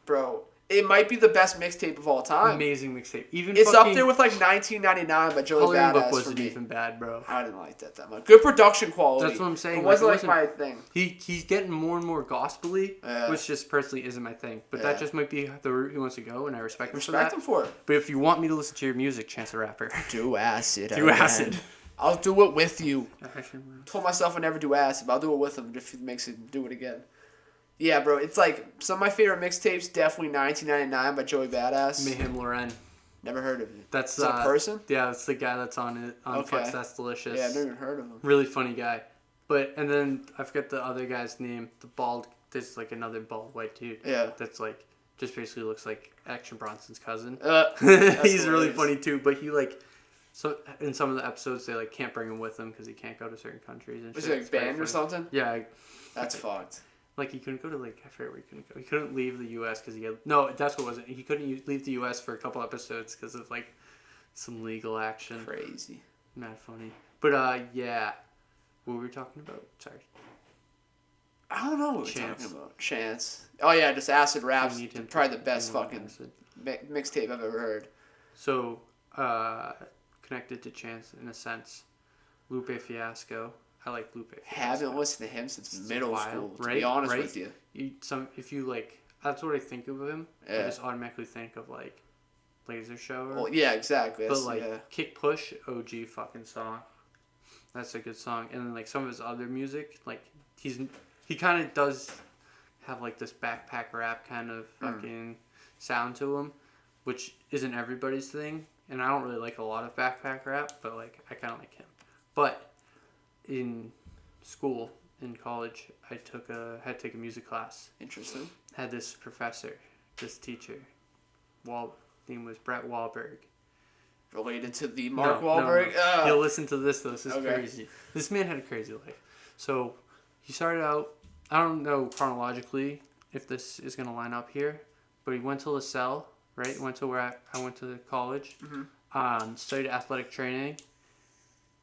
Bro, it might be the best mixtape of all time. Amazing mixtape. It's up there with like 1999 by Joey Badass. Book wasn't even bad, bro. I didn't like that much. Good production quality. That's what I'm saying. It wasn't like my thing. He's getting more and more gospel-y, which just personally isn't my thing. But that just might be the route he wants to go, and I respect him for that. Respect him for it. But if you want me to listen to your music, Chance the Rapper. Do acid. Do acid. I'll do it with you. I told myself I'd never do acid, but I'll do it with him if he makes it do it again. Yeah, bro, it's like some of my favorite mixtapes, definitely 1999 by Joey Badass. Mayhem Loren. Never heard of it. That's a person? Yeah, that's the guy that's on it. Fuck That's Delicious. Yeah, I've never even heard of him. Really funny guy. And then I forget the other guy's name. The bald, there's like another bald white dude. Yeah. That's like, just basically looks like Action Bronson's cousin. He's really funny too, but he like, so in some of the episodes they like can't bring him with them because he can't go to certain countries and was shit. Was it like banned or something? Yeah. That's fucked. Like, he couldn't go to, like, I forget where he couldn't go. He couldn't leave the U.S. because he had... No, that's what it was. He couldn't leave the U.S. for a couple episodes because of, like, some legal action. Crazy. Mad funny. But, yeah. What were we talking about? Sorry. I don't know what we're talking about. Chance. Oh, yeah, just acid raps. Probably the best fucking mixtape I've ever heard. So, connected to Chance in a sense. Lupe Fiasco. I like Lupe. Haven't listened to him since middle school, to be honest with you. If you like, that's what I think of him. I just automatically think of like Laser Show. Well, yeah, exactly. But like Kick Push, OG fucking song. That's a good song. And then like some of his other music, like he kind of does have like this backpack rap kind of fucking sound to him, which isn't everybody's thing. And I don't really like a lot of backpack rap, but like I kind of like him. But in school, in college, I had to take a music class. Interesting. Had this professor, this teacher, name was Brett Wahlberg. Related to the Mark Wahlberg? No. You'll listen to this though. This is crazy. This man had a crazy life. So he started out, I don't know chronologically if this is going to line up here, but he went to LaSalle, right? Went to where I went to college, studied athletic training,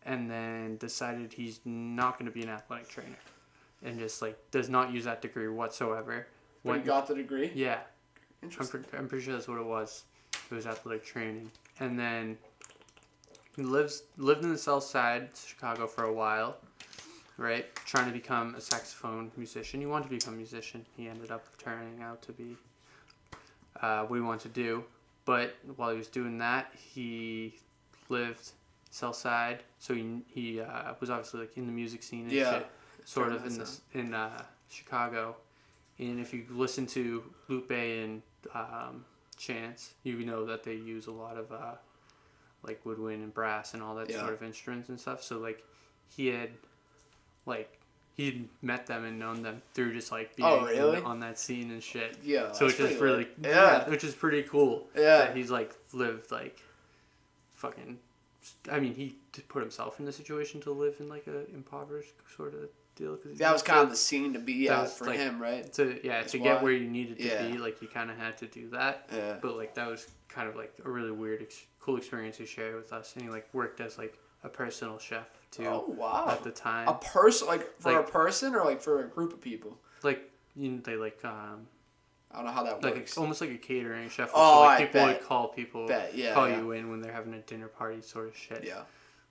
and then decided he's not going to be an athletic trainer, and just like does not use that degree whatsoever. But he got the degree? Yeah. Interesting. I'm pretty sure that's what it was. It was athletic training. And then he lived in the South Side, Chicago for a while, right? Trying to become a saxophone musician. He wanted to become a musician. He ended up turning out to be what he wanted to do. But while he was doing that, he lived South Side, so he was obviously like in the music scene and shit, sort of in Chicago. And if you listen to Lupe and Chance, you know that they use a lot of like woodwind and brass and all that sort of instruments and stuff. So like he he'd met them and known them through just like being on that scene and shit. Yeah. So it's just really which is pretty cool. Yeah. That he's like lived like fucking. I mean, he put himself in the situation to live in like a impoverished sort of deal. Cause that was kind of the scene to be for like, him, right? To get where you needed to be, like you kind of had to do that. Yeah. But like that was kind of like a really weird, cool experience to share with us. And he like worked as like a personal chef too. Oh wow! At the time, a person a person or like for a group of people. Like they like I don't know how that works. Almost like a catering chef. Oh, so, like, people would call you in when they're having a dinner party sort of shit. Yeah.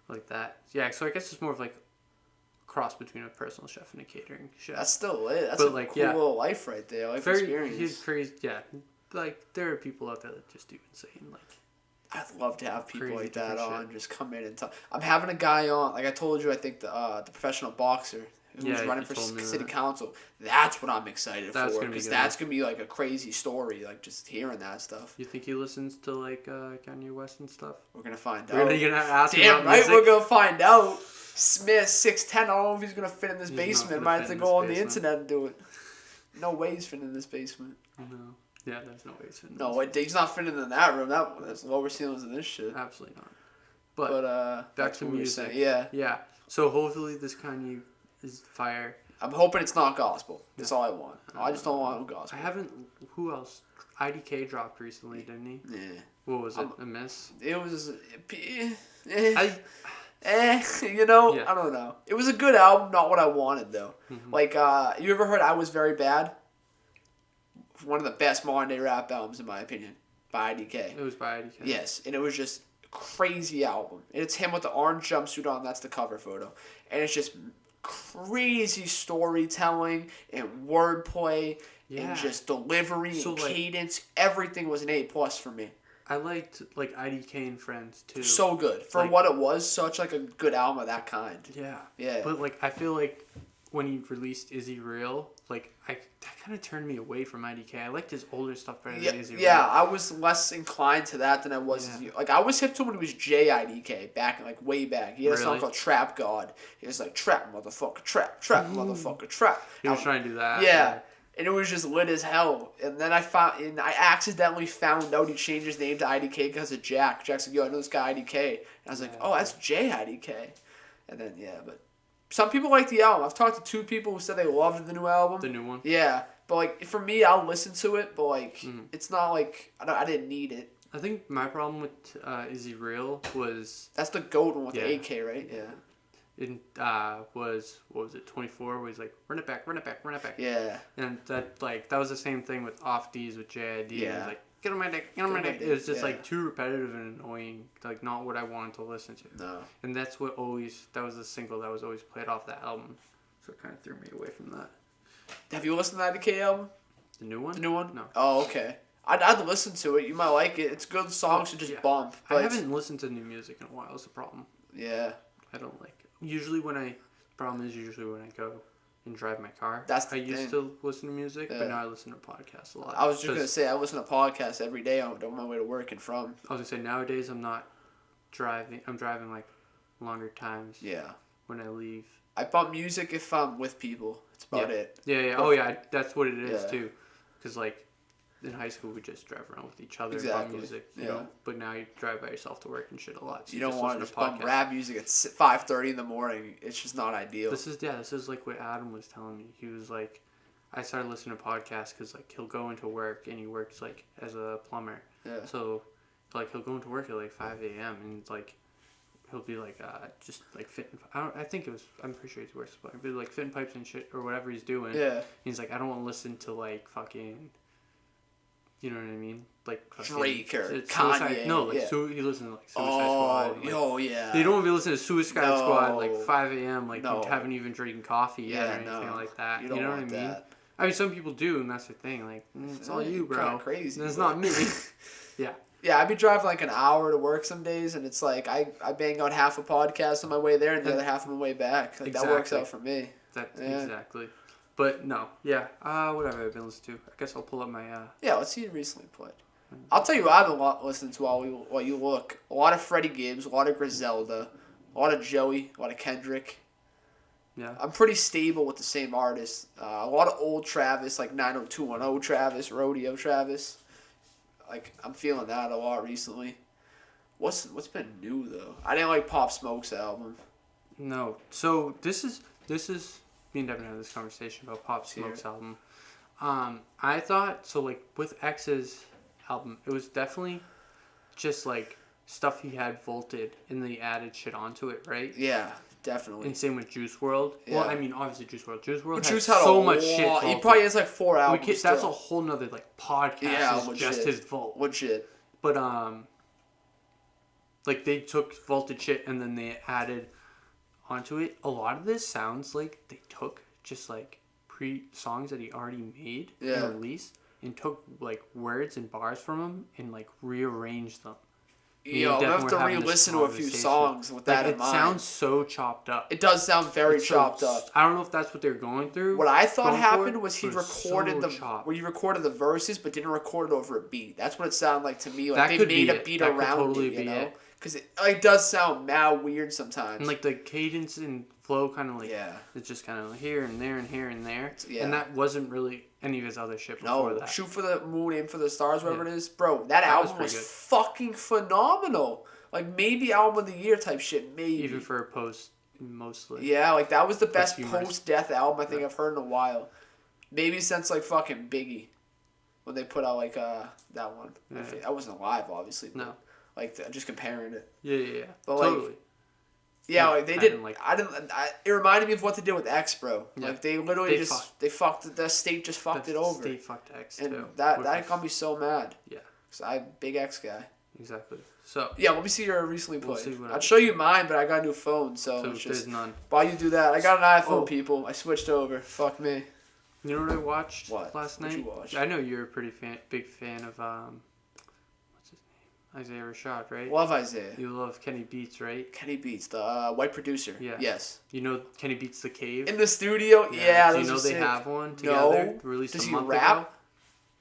Like that. Yeah. So I guess it's more of like a cross between a personal chef and a catering chef. That's still lit. That's a cool little life right there. Experience. He's crazy. Yeah. Like there are people out there that just do insane like. I'd love to have people like that on, just come in and talk. I'm having a guy on, like I told you, I think the professional boxer who's running for city council. That's what I'm excited for, because that's going to be like a crazy story, like just hearing that stuff. You think he listens to like Kanye West and stuff? We're going to find out. We're going to ask him about music. We're going to find out. Smith, 6'10", I don't know if he's going to fit in this basement. Might have to go on the internet and do it. No way he's fitting in this basement. No. Yeah, there's no way he's fitting. No, he's not fitting in that room. There's lower ceilings than this shit. Absolutely not. But back to music. Yeah. So hopefully this Kanye is fire. I'm hoping it's not gospel. That's all I want. I just don't want gospel. I haven't. Who else? IDK dropped recently, didn't he? Yeah. What was it? A miss? It was. I don't know. It was a good album, not what I wanted though. Mm-hmm. Like, you ever heard "I Was Very Bad"? One of the best modern day rap albums in my opinion, by IDK. It was by IDK. Yes, and it was just a crazy album. And it's him with the orange jumpsuit on. That's the cover photo, and it's just crazy storytelling and wordplay and just delivery and cadence. Everything was an A+ for me. I liked like IDK and Friends too. So good for what it was. Such like a good album of that kind. Yeah. Yeah. But like I feel like when he released Is He Real, like that kind of turned me away from IDK. I liked his older stuff better than Is He Real. Yeah, I was less inclined to that than I was. Like I was hip to when he was JIDK back like way back. He had a song called Trap God. He was like trap motherfucker, trap motherfucker, trap. He was trying to do that. Yeah. And it was just lit as hell. And then I accidentally found out he changed his name to IDK because of Jack. Jack's like, yo, I know this guy IDK. And I was like, oh, that's JIDK. And then, but some people like the album. I've talked to 2 people who said they loved the new album. The new one? Yeah. But, like, for me, I'll listen to it. But, like, it's not like I didn't need it. I think my problem with Is He Real was... That's the GOAT one with the AK, right? Yeah. It was, what was it, 24, where he's like, run it back. Yeah. And that was the same thing with Off D's with JID. Yeah. It was like, get on my dick. It was just like too repetitive and annoying, like not what I wanted to listen to. No. And that was the single that was always played off that album. So it kind of threw me away from that. Have you listened to the IDK album? The new one? The new one? No. Oh, okay. I'd listen to it. You might like it. It's good songs to just bump. I haven't listened to new music in a while. Is the problem. Yeah. I don't like it. Usually when I go and drive my car. I used to listen to music, but now I listen to podcasts a lot. I was just going to say, I listen to podcasts every day on my way to work and from. I was going to say, nowadays I'm not driving. I'm driving like longer times. Yeah. When I leave. I bump music if I'm with people. That's about it. Yeah. Oh, yeah. That's what it is, too. Because, like, in high school, we just drive around with each other and bump music, you know? But now you drive by yourself to work and shit a lot. So you don't want to just bump rap music at 5:30 in the morning. It's just not ideal. This is like what Adam was telling me. He was like, I started listening to podcasts because, like, he'll go into work and he works, like, as a plumber. Yeah. So, like, he'll go into work at, like, 5 a.m. and, like, he'll be, like, just, like, fitting... I'm pretty sure he's works as a plumber. But, like, fitting pipes and shit or whatever he's doing. Yeah. He's like, I don't want to listen to, like, fucking... You know what I mean? Like Drake or Kanye. No, like he listens to like Suicide Squad. Like, oh yeah. You don't want to be listening to Suicide Squad like 5 a.m. Like you haven't even drinking coffee yet or anything like that. You know what I mean? That. I mean, some people do, and that's the thing. Like it's all you, bro. Kind of crazy. It's not me. Yeah. Yeah, I'd be driving like an hour to work some days, and it's like I bang out half a podcast on my way there and the other half on my way back. Like that works out for me. Exactly. But no, what have I been listening to? I guess I'll pull up my. Yeah, let's see you recently played. I'll tell you what I've been listening to while you look. A lot of Freddie Gibbs, a lot of Griselda, a lot of Joey, a lot of Kendrick. Yeah. I'm pretty stable with the same artist. A lot of old Travis, like 90210 Travis, Rodeo Travis. Like, I'm feeling that a lot recently. What's been new, though? I didn't like Pop Smoke's album. No. So, this is... Me and Devin had this conversation about Pop Smoke's album. I thought... So, like, with X's album, it was definitely just, like, stuff he had vaulted and then he added shit onto it, right? Yeah, definitely. And same with Juice WRLD. Yeah. Well, I mean, obviously Juice WRLD. Juice WRLD has had so much shit vaulted. He probably has, like, 4 albums. That's a whole nother, like, podcast. Yeah, is just his vault. Legit. But, like, they took vaulted shit and then they added onto it. A lot of this sounds like they took just, like, songs that he already made and released and took, like, words and bars from them and, like, rearranged them. I'll have to re-listen to a few songs with that in mind. It sounds so chopped up. It does sound very chopped up. I don't know if that's what they're going through. What I thought happened was he recorded he recorded the verses but didn't record it over a beat. That's what it sounded like to me. Like, they made a beat around it, you know? Because it does sound mad weird sometimes. And, like, the cadence and flow kind of, like, it's just kind of here and there and here and there. Yeah. And that wasn't really any of his other shit before that. Shoot for the Moon, Aim for the Stars, whatever it is. Bro, that album was fucking phenomenal. Like, maybe album of the year type shit, maybe. Even for a post, mostly. Yeah, like, that was the best post-death album I think I've heard in a while. Maybe since, like, fucking Biggie. When they put out, like, that one. Yeah. I wasn't alive, obviously. But, like, just comparing it. Yeah. But, totally. Like, yeah, like, they didn't, it reminded me of what they did with X, bro. Yeah. Like, they literally the state just fucked it over. The state fucked X, and too. That got me so mad. Yeah. Because I'm a big X guy. Exactly. So. Yeah, let me see your recently played. I'd show you mine, but I got a new phone, so it's just. There's none. While you do that, I got an iPhone, people. I switched over. Fuck me. You know what I watched last night? What you watch? I know you're a big fan of, what's his name? Isaiah Rashad, right? Love Isaiah. You love Kenny Beats, right? Kenny Beats, the white producer. Yeah. Yes. You know Kenny Beats The Cave? In the studio? Yeah. Do you know they have one together? No. Released does a he month rap? ago?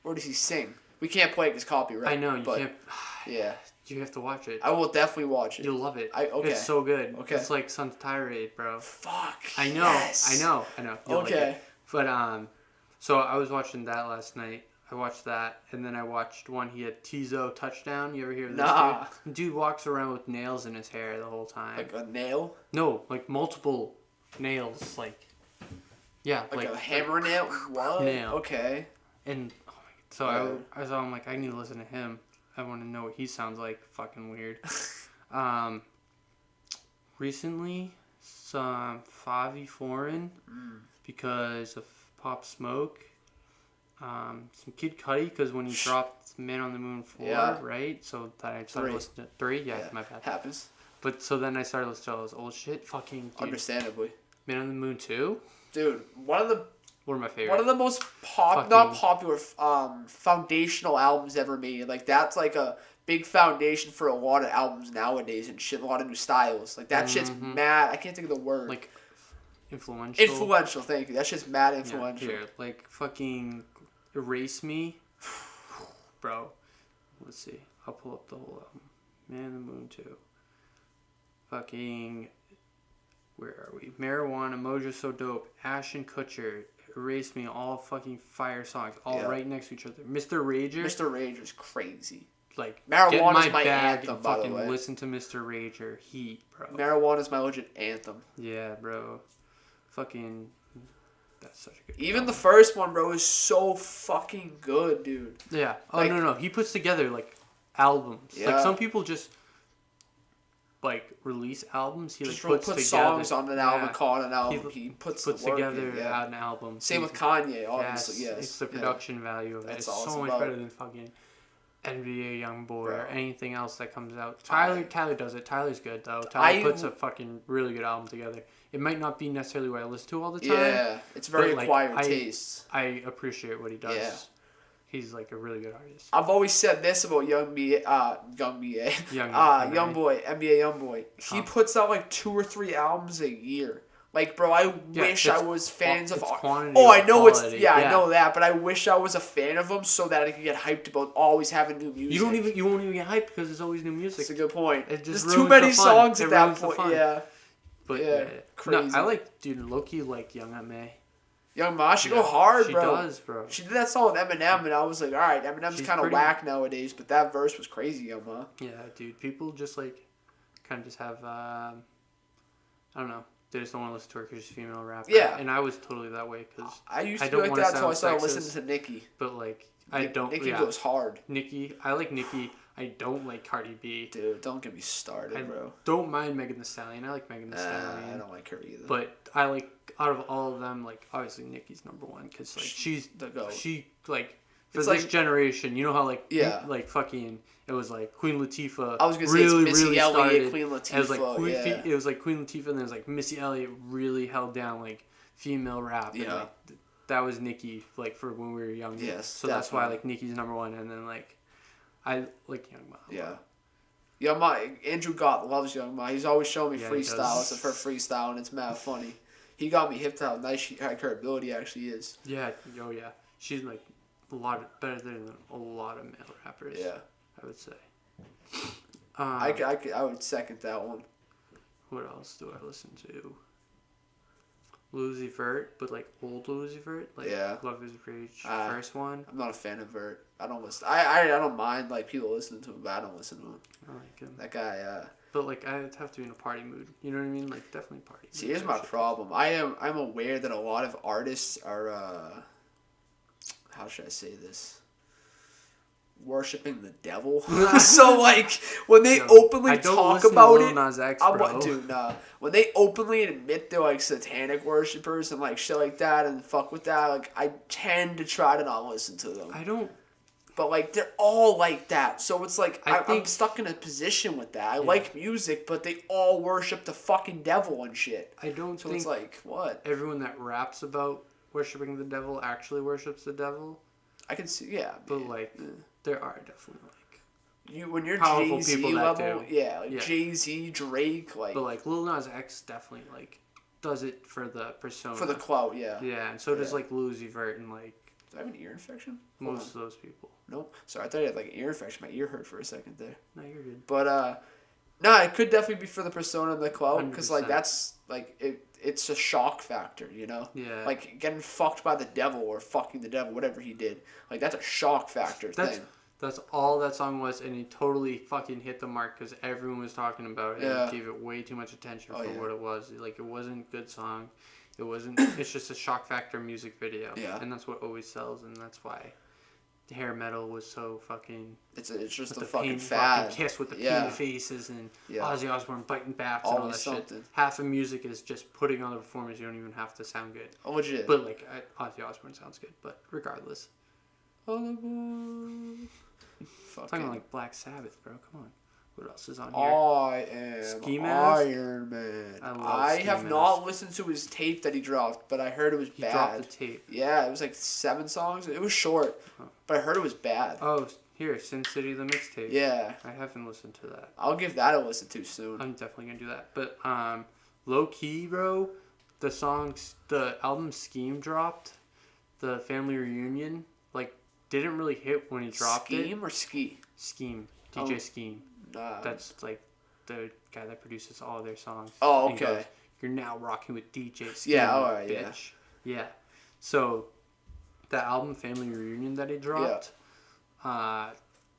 Or does he sing? We can't play it because copyright. I know, you can't. Yeah. You have to watch it. I will definitely watch it. You'll love it. Okay. It's so good. Okay. It's like Sun's Tirade, bro. Fuck. I know. Yes. I know. You'll okay. Like it. But so I was watching that last night. I watched that, and then I watched one. He had Tizo Touchdown. You ever hear of this dude? Dude walks around with nails in his hair the whole time. Like a nail? No, like multiple nails. Like, yeah. Like a hammer nail? What? Nail. Okay. And so I'm like, I need to listen to him. I want to know what he sounds like. Fucking weird. Recently, some Favi Foreign because of Pop Smoke. Some Kid Cudi because when he dropped Man on the Moon 4, right? So that I started listening to 3. Yeah, my bad. Happens. But so then I started listening to all this old shit. Fucking dude. Understandably. Man on the Moon 2? Dude, one of my favorites. One of the most not popular foundational albums ever made. Like, that's like a big foundation for a lot of albums nowadays and shit, a lot of new styles. Like, that shit's mad. I can't think of the word. Like, influential. Influential, thank you. That shit's mad influential. Yeah, here, like, fucking Erase Me. Bro. Let's see. I'll pull up the whole album. Man on the Moon 2. Fucking... Where are we? Marijuana, Mojo So Dope, Ashton Kutcher, Erase Me, all fucking fire songs, all right next to each other. Mr. Rager. Mr. Rager's crazy. Like, Marijuana's my anthem, by the way. Fucking listen to Mr. Rager. Heat, bro. Marijuana's my legit anthem. Yeah, bro. Fucking... That's such a good Even album. The first one, bro, is so fucking good, dude. Yeah. Oh, like, no. He puts together, like, albums. Yeah. Like, some people just... like release albums. He like puts together songs on an album, call it an album. He puts together an album. Same with Kanye, obviously. Yes, it's the production value of it. It's so much better than fucking NBA YoungBoy or anything else that comes out. Tyler does it. Tyler's good though. Tyler puts a fucking really good album together. It might not be necessarily what I listen to all the time. Yeah, it's very acquired taste. I appreciate what he does. Yeah. He's like a really good artist. I've always said this about Youngboy, NBA YoungBoy. He puts out like 2 or 3 albums a year. Like, bro, I wish I was fans of. I know quality. I know that, but I wish I was a fan of him so that I could get hyped about always having new music. You won't even get hyped because there's always new music. That's a good point. It just there's too many songs at that point. Yeah. But yeah, crazy. No, I like, dude, low-key like Young M.A. Young Ma, she go hard, bro. She does, bro. She did that song with Eminem, and I was like, all right, Eminem's kind of whack nowadays, but that verse was crazy, Young Ma. Yeah, dude. People just, like, kind of just have, I don't know. They just don't want to listen to her because she's a female rapper. Yeah. And I was totally that way because I used to be like that until I started listening to Nicki. But, like, Nicki goes hard. I like Nicki. I don't like Cardi B. Dude, don't get me started, bro. Don't mind Megan Thee Stallion. I like Megan Thee Stallion. I don't like her either. But I like, out of all of them, like, obviously Nicki's number one because, like, she's the GOAT. She, like, for this generation, you know how, like, like, fucking, it was like Queen Latifah. I was going to say it's Missy Elliott, Queen Latifah. It was like Queen Latifah, and then it was like Missy Elliott really held down, like, female rap. Yeah. And, like, that was Nicki, like, for when we were young. Yes. So that's why, like, Nicki's number one, and then, like, I like Young Ma. Yeah. Young Ma, Andrew Gott loves Young Ma. He's always showing me freestyles of her freestyle, and it's mad funny. He got me hip to how nice her ability actually is. Yeah. Oh, yeah. She's, like, better than a lot of male rappers. Yeah. I would say. I would second that one. What else do I listen to? Uzi Vert, but like old Uzi Vert, like Love Is Rage, first one. I'm not a fan of Vert. I don't listen. I don't mind like people listening to him, but I don't listen to him. I like him. That guy. But like I have to be in a party mood. You know what I mean? Like definitely party. See, here's my problem. I'm aware that a lot of artists are. How should I say this? Worshipping the devil. So like when they openly talk about it, Nas X, when they openly admit they're like satanic worshipers and like shit like that and fuck with that, like I tend to try to not listen to them. I don't. But like they're all like that, so it's like I'm stuck in a position with that. I like music, but they all worship the fucking devil and shit. I don't think it's like what everyone that raps about worshiping the devil actually worships the devil. I can see, but like. There are definitely like when you're Jay-Z level, like Jay-Z, Drake, like. But like Lil Nas X definitely like does it for the persona. For the clout, yeah. Yeah, and so does like Lil Uzi Vert and like. Do I have an ear infection? Most of those people. Nope. Sorry, I thought you had like an ear infection. My ear hurt for a second there. No, you're good. But no, it could definitely be for the persona and the clout because like that's like it's a shock factor, you know? Yeah. Like getting fucked by the devil or fucking the devil, whatever he did. Like that's a shock factor thing. That's all that song was, and it totally fucking hit the mark because everyone was talking about it and gave it way too much attention for what it was. Like, it wasn't a good song. It wasn't... It's just a shock factor music video. Yeah. And that's what always sells, and that's why hair metal was so fucking... It's just a fucking fad. Kiss with the painted faces and Ozzy Osbourne biting bats and all that shit. Half of music is just putting on the performance. You don't even have to sound good. Oh, legit. But, like, Ozzy Osbourne sounds good, but regardless... Talking like Black Sabbath, bro. Come on. What else is on here? I am Ski Mask? Iron Man. I have not listened to his tape that he dropped, but I heard it was bad. He dropped the tape. Yeah, it was like 7 songs. It was short, but I heard it was bad. Oh, here, Sin City, the mixtape. Yeah. I haven't listened to that. I'll give that a listen to soon. I'm definitely going to do that. But low key, bro, the album Scheme dropped, the family reunion, like, didn't really hit when he dropped it. Scheme or Ski? Scheme. DJ Scheme. That's like the guy that produces all their songs. Oh, okay. Goes, you're now rocking with DJ Scheme. Yeah, alright, bitch. Yeah. So, the album Family Reunion that he dropped,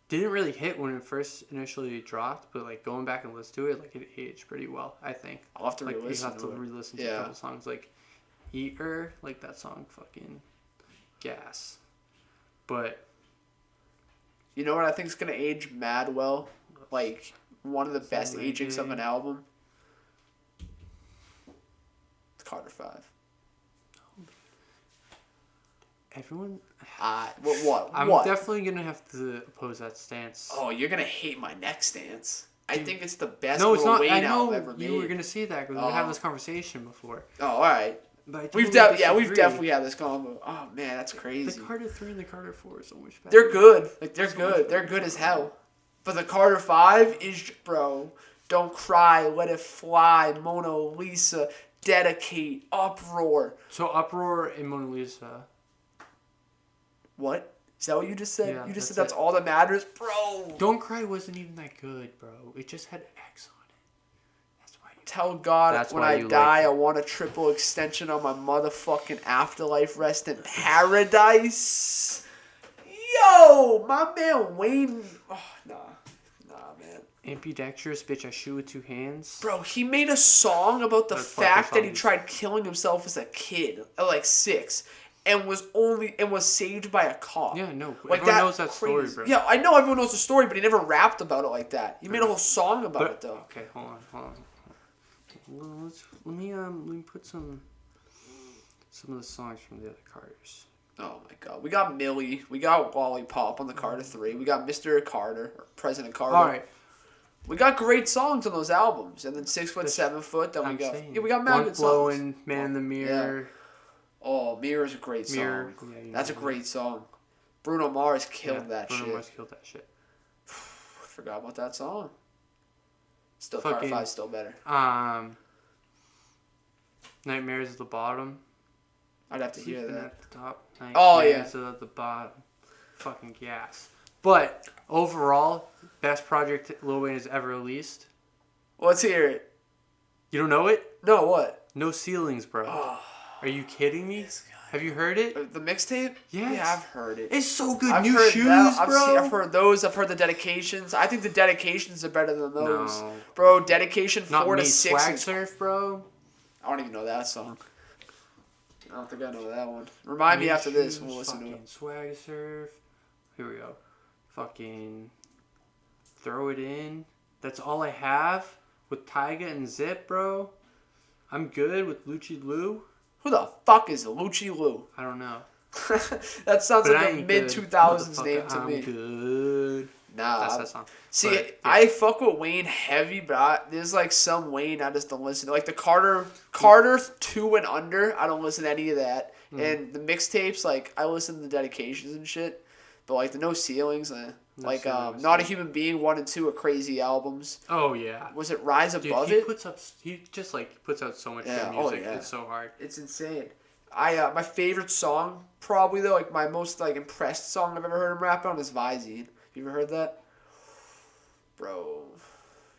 didn't really hit when it first initially dropped, but like going back and listen to it, like it aged pretty well, I think. I'll have to re-listen to it. You have to re-listen to a couple songs. Like, Eater, like that song fucking gas. But you know what I think is gonna age mad well? Like one of the best agings of an album. Carter 5. Everyone. What? I'm definitely gonna have to oppose that stance. Oh, you're gonna hate my next stance. I think it's the best. No, it's not. Wayne I know ever made. You were gonna say that because we had this conversation before. Oh, all right. But we've definitely had this combo. Oh man, that's crazy. The Carter 3 and the Carter 4 are so much better. They're good. Like they're good. They're good as hell. But the Carter 5 is, bro. Don't cry, let it fly. Mona Lisa, dedicate, uproar. So uproar and Mona Lisa. What? Is that what you just said? Yeah, you just said that's all that matters, bro. Don't Cry wasn't even that good, bro. It just had X on it. That's why you tell God That's when why I you die, like I want a triple extension on my motherfucking afterlife. Rest in paradise. Yo, my man Wayne. Oh, nah, man. Ambidextrous, bitch, I shoot with two hands. Bro, he made a song about the fact that he tried killing himself as a kid at like 6. And was saved by a cop. Yeah, no. Like everyone knows that story, bro. Yeah, I know everyone knows the story, but he never rapped about it like that. He made a whole song about it, though. Okay, hold on. Let me put some of the songs from the other Carters. Oh my God, we got Millie, we got Lollipop on the Carter 3, we got Mr. Carter, or President Carter. All right. We got great songs on those albums, and then 6 Foot, 7 Foot. Then we got mad good songs. Blowing, Man in the Mirror. Yeah. Oh, Mirror's a great song. Yeah, that's a great song. Bruno Mars killed that shit. Bruno Mars killed that shit. Forgot about that song. Still, Carter 5's still better. Nightmares at the Bottom. I'd have to hear that. At the top. Nightmares at the bottom. Fucking gas. But overall, best project Lil Wayne has ever released. Let's hear it. You don't know it? No, what? No Ceilings, bro. Oh. Are you kidding me? Have you heard it? The mixtape? Yes. Yeah, I've heard it. It's so good. I've New heard shoes, that. bro. I've heard those. I've heard the dedications. I think the dedications are better than those. No. Bro, dedication 4 Not to me. 6 Swag is... Surf, bro. I don't even know that song. I don't think I know that one. Remind me after this when we'll listen to it. Swag Surf. Here we go. Fucking Throw It In. That's All I Have with Tyga and Zip, bro. I'm Good with Lucci Lou. Who the fuck is Lucci Lou? I don't know. That sounds like a mid-2000s name to me. I'm good. Nah. That's that song. See, yeah. I fuck with Wayne heavy, but there's like some Wayne I just don't listen to. Like the Carter 2 and under, I don't listen to any of that. And the mixtapes, like I listen to the dedications and shit. But like the No Ceilings, Not a Human Being 1 and 2 are crazy albums. Oh yeah. Was it Rise Above It? He just puts out so much good music. Yeah. It's so hard. It's insane. My favorite song probably though, like my most like impressed song I've ever heard him rap on is Visine. You ever heard that? Bro,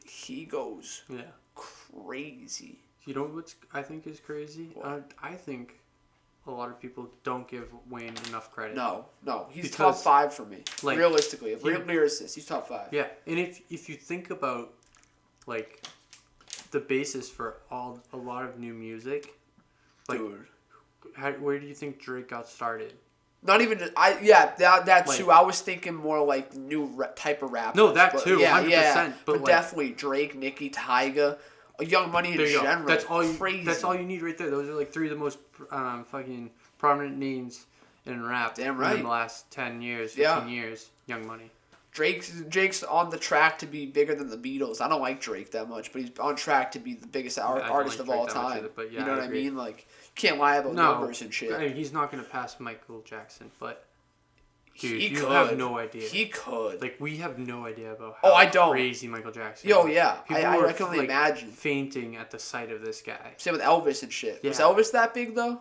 he goes crazy. You know what I think is crazy? I think a lot of people don't give Wayne enough credit. No, he's top 5 for me. Like, realistically, lyricist, he's top 5. Yeah, and if you think about like the basis for a lot of new music, like, dude, where do you think Drake got started? Not even that like, too. I was thinking more like new type of rap. No, that too. 100%. But definitely Drake, Nicki, Tyga, Young Money in general. That's all you need right there. Those are like 3 of the most fucking prominent names in rap. Damn right. In the last 10 years, 15 years. Young Money. Drake's on the track to be bigger than the Beatles. I don't like Drake that much, but he's on track to be the biggest artist of all time. Either, but you know what I mean? Like, you can't lie about numbers and shit. I mean, he's not going to pass Michael Jackson, but dude, you have no idea. He could. Like, we have no idea about how crazy Michael Jackson is. Yo, yeah. I can only imagine. Fainting at the sight of this guy. Same with Elvis and shit. Yeah. Was Elvis that big, though?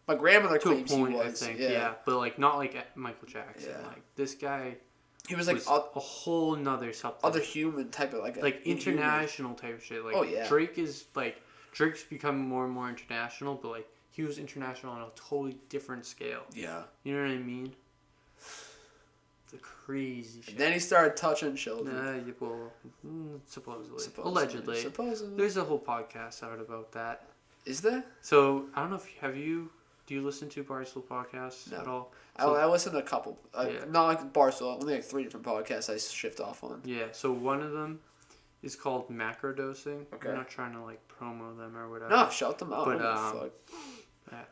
My grandmother claims he was. I think, yeah. But, like, not like Michael Jackson. Yeah. Like, this guy... He was like a whole nother something. Other human type of like international type of shit. Like Drake is Drake's become more and more international, but like he was international on a totally different scale. Yeah. You know what I mean? The crazy shit. And then he started touching children. Supposedly. Allegedly. There's a whole podcast out about that. Is there? So I don't know if do you listen to Barstool podcasts at all? So, I listen to a couple. Not like Barstool. Only like 3 different podcasts I shift off on. Yeah. So one of them is called Macrodosing. Okay. I'm not trying to like promo them or whatever. No, shout them out. But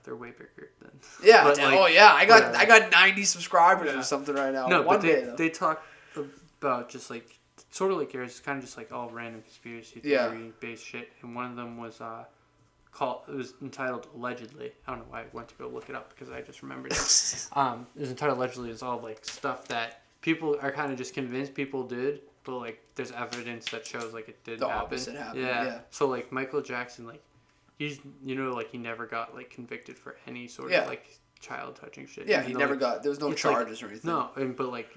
they're way bigger than. Yeah. But, I got 90 subscribers or something right now. No, but they talk about just like sort of like yours. It's kind of just like all random conspiracy theory based shit. And one of them was it was entitled Allegedly. I don't know why I went to go look it up because I just remembered it. It was entitled Allegedly. It's all like stuff that people are kind of just convinced people did, but like there's evidence that shows like it did happen. The opposite happened. Yeah. So like Michael Jackson, like he's he never got like convicted for any sort of like child touching shit. Yeah, he never got. There was no charges or anything. No, but like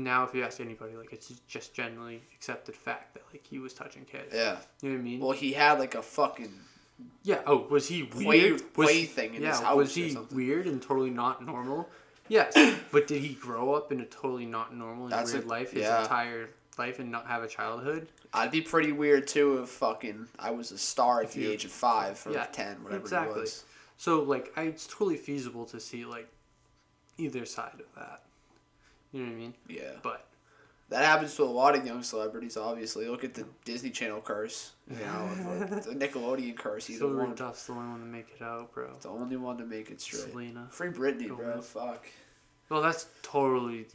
now if you ask anybody, like, it's just generally accepted fact that, like, he was touching kids. Yeah. You know what I mean? Well, he had, like, a fucking... Yeah. Oh, was he weird? Play thing in his house. Was he weird and totally not normal? Yes. But did he grow up in a totally not normal and weird life his entire life and not have a childhood? I'd be pretty weird too if I was a star at the age of 5 or 10, whatever it was. So, like, it's totally feasible to see, like, either side of that. You know what I mean? Yeah. But that happens to a lot of young celebrities, obviously. Look at the Disney Channel curse. You know, the Nickelodeon curse. Silver Duff's the only one to make it out, bro. The only one to make it straight. Selena. Free Britney, bro. Fuck. Well, that's totally,